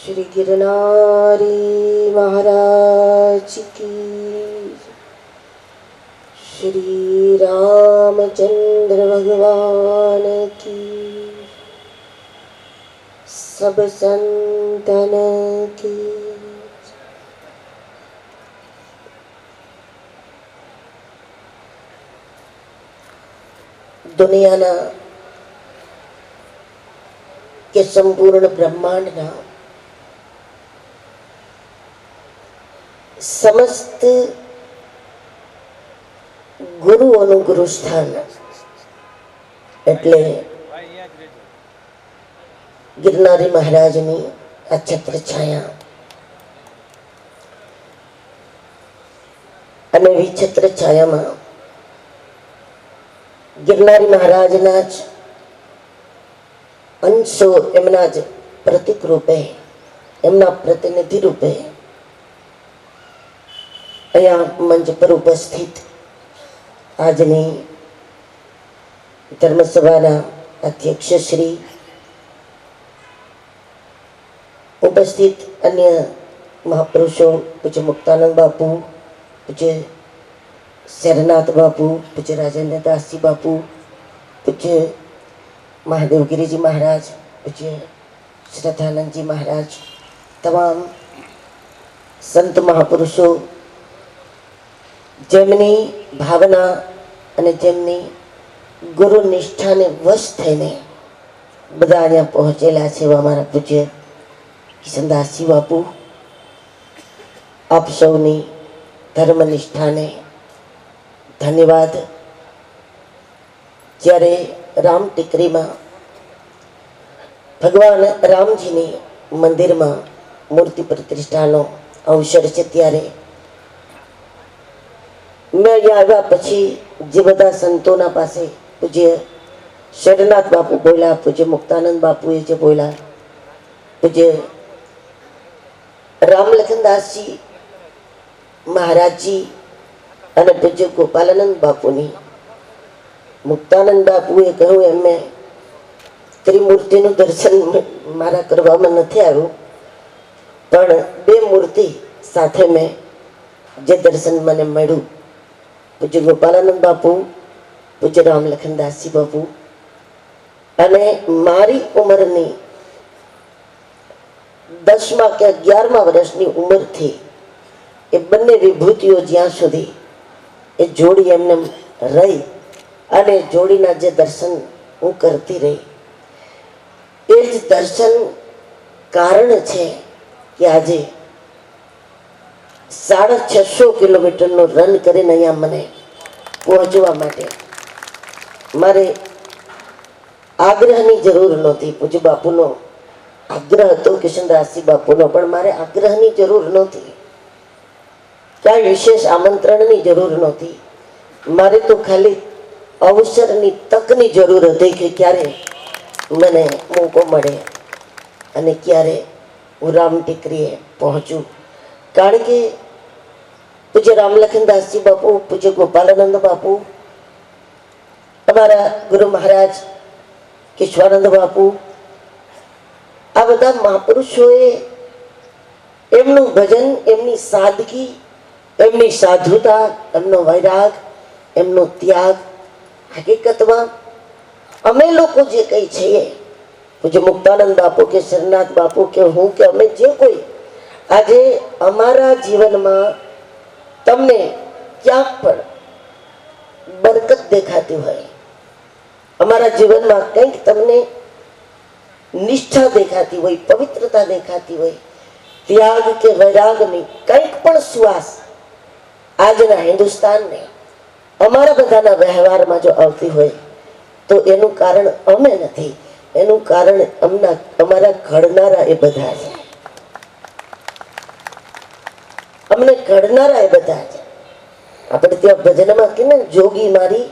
Speaker 8: श्री गिरनारी महाराज की श्री रामचंद्र भगवान की सब संतन की दुनियाना के संपूर्ण ब्रह्मांडना समस्त गुरुओનું ગુરુસ્થાન એટલે ગિરનારી મહારાજની આ છત્રછાયા અને એ છત્રછાયામાં ગિરનારી મહારાજના જ અંશો, એમના જ પ્રતિક રૂપે, એમના પ્રતિનિધિ રૂપે અહીંયા મંચ પર ઉપસ્થિત આજની ધર્મસભાના અધ્યક્ષ શ્રી, ઉપસ્થિત અન્ય મહાપુરુષો, પૂજ્ય મુક્તાનંદ બાપુ, પૂજ્ય શરનાથ બાપુ, પૂજ્ય રાજેન્દ્ર દાસજી બાપુ, પૂજ્ય મહાદેવગીરીજી મહારાજ, પૂજ્ય શ્રદ્ધાનંદજી મહારાજ, તમામ સંત મહાપુરુષો જેમની ભાવના અને જેમની ગુરુ નિષ્ઠાને વશ થઈને બધા અહીંયા પહોંચેલા છે એવા મારા પૂજ્ય કિશનદાસજી બાપુ, આપ સૌની ધર્મનિષ્ઠાને ધન્યવાદ. જ્યારે રામ ટેકરીમાં ભગવાન રામજીની મંદિરમાં મૂર્તિ પ્રતિષ્ઠાનો અવસર છે, ત્યારે મેં અહીંયા આવ્યા પછી જે બધા સંતોના પાસે પૂજ્ય શરનાથ બાપુ બોલ્યા, પૂજ્ય મુક્તાનંદ બાપુએ જે બોલ્યા, પૂજ્ય રામલખનદાસજી મહારાજજી અને પૂજ્ય ગોપાલાનંદ બાપુની, મુક્તાનંદ બાપુએ કહ્યું એમને ત્રિમૂર્તિનું દર્શન મારા કરવામાં નથી આવ્યું, પણ બે મૂર્તિ સાથે મેં જે દર્શન મને મળ્યું, પૂજ્ય ગોપાલાનંદ બાપુ, પૂજ્ય રામલખનદાસજી બાપુ, અને મારી ઉંમરની 10મા કે 11મા વર્ષની ઉંમરથી એ બંને વિભૂતિઓ જ્યાં સુધી એ જોડી એમને રહી અને જોડીના જે દર્શન હું કરતી રહી, એ જ દર્શન કારણ છે કે આજે 650 કિલોમીટરનો રન કરીને અહીંયા મને પહોંચવા માટે મારે આગ્રહની જરૂર નહોતી. પૂજ્ય બાપુનો આગ્રહ હતો, કિશનદાસજી બાપુનો, પણ મારે આગ્રહની જરૂર નહોતી, કાંઈ વિશેષ આમંત્રણની જરૂર નહોતી. મારે તો ખાલી અવસરની તકની જરૂર હતી કે ક્યારે મને મોકો મળે અને ક્યારે હું રામ ટેકરીએ પહોંચું. કારણ કે પૂજ્ય રામલખનદાસજી બાપુ, પૂજ્ય ગોપાલાનંદ બાપુ, અમારા ગુરુ મહારાજ કેશવાનંદ બાપુ, આ બધા મહાપુરુષોએ એમનું ભજન, એમની સાદગી, એમની સાધુતા, એમનો વૈરાગ, એમનો ત્યાગ, હકીકતમાં અમે લોકો જે કંઈ છીએ, પૂજ્ય મુક્તાનંદ બાપુ કે શરનાથ બાપુ કે હું કે અમે જે કોઈ આજે અમારા જીવનમાં તમને ક્યાંક પણ બરકત દેખાતી હોય, અમારા જીવનમાં કંઈક તમને નિષ્ઠા દેખાતી હોય, પવિત્રતા દેખાતી હોય, ત્યાગ કે વૈરાગની કંઈક પણ સુવાસ આજના હિન્દુસ્તાનને અમારા બધાના વ્યવહારમાં જો આવતી હોય તો એનું કારણ અમે નથી, એનું કારણ અમારા ઘડનારા એ બધા છે. અમને ઘડનારા એ બધા છે. આપણે ત્યાં ભજનમાં કે ને, જોગી મારી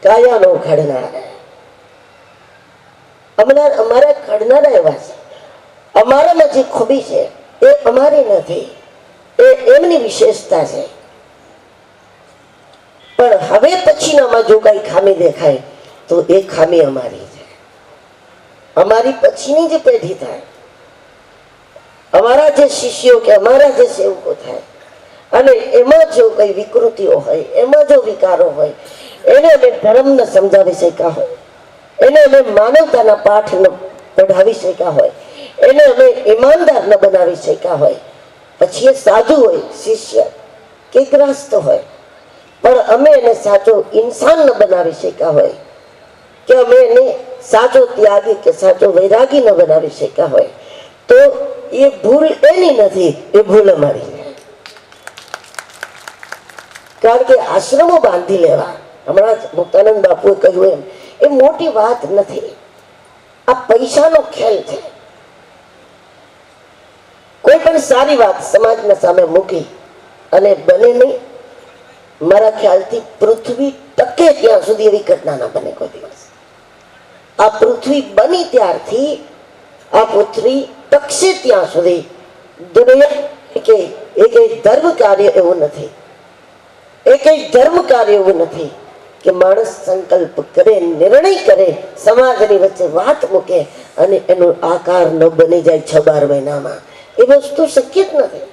Speaker 8: કાયાનો ઘડનાર. અમારા ઘડનારા એવા છે. અમારામાં જે ખૂબી છે એ અમારી નથી, એ એમની વિશેષતા છે. પણ હવે પછીનામાં જો કઈ ખામી દેખાય તો એ ખામી અમારી છે. અમારી પછીની જે પેઢી થાય, અમારા જે શિષ્યો કે અમારા જે સેવકો થાય, અને એમાં જો કઈ વિકૃતિઓ હોય, એમાં જો વિકારો હોય, એને અમે ધર્મ ન સમજાવી શક્યા હોય, એને અમે માનવતાના પાઠ ન પઢાવી શક્યા હોય, એને અમે ઈમાનદાર ન બનાવી શક્યા હોય, પછી એ સાધુ હોય, શિષ્ય કે ગ્રસ્ત હોય, પણ અમે એને સાચો ઇન્સાન ન બનાવી શક્યા હોય, કે અમે એને સાચો ત્યાગી કે સાચો વૈરાગી ન બનાવી શક્યા હોય, તો એ ભૂલ એની નથી, એ ભૂલ અમારી છે. કારણ કે આશ્રમો બાંધી લેવા, હમણાં મુક્તાનંદ બાપુએ કહ્યું એમ, એ મોટી વાત નથી. આ પૈસાનો ખેલ છે. કોઈ પણ સારી વાત સમાજના સામે મૂકી અને બને નહીં મારા ખ્યાલથી પૃથ્વી ટકે ત્યાં સુધી એવી ઘટના ના બને કોઈ દિવસ. આ પૃથ્વી બની ત્યારથી આ પૃથ્વી ટકશે ત્યાં સુધી દુનિયા કે એક ધર્મ કાર્ય એવું નથી, એક ધર્મ કાર્ય એવું નથી કે માણસ સંકલ્પ કરે, નિર્ણય કરે, સમાજની વચ્ચે વાત મૂકે અને એનો આકાર ન બની જાય 6-12 મહિનામાં. એ વસ્તુ શક્ય જ નથી.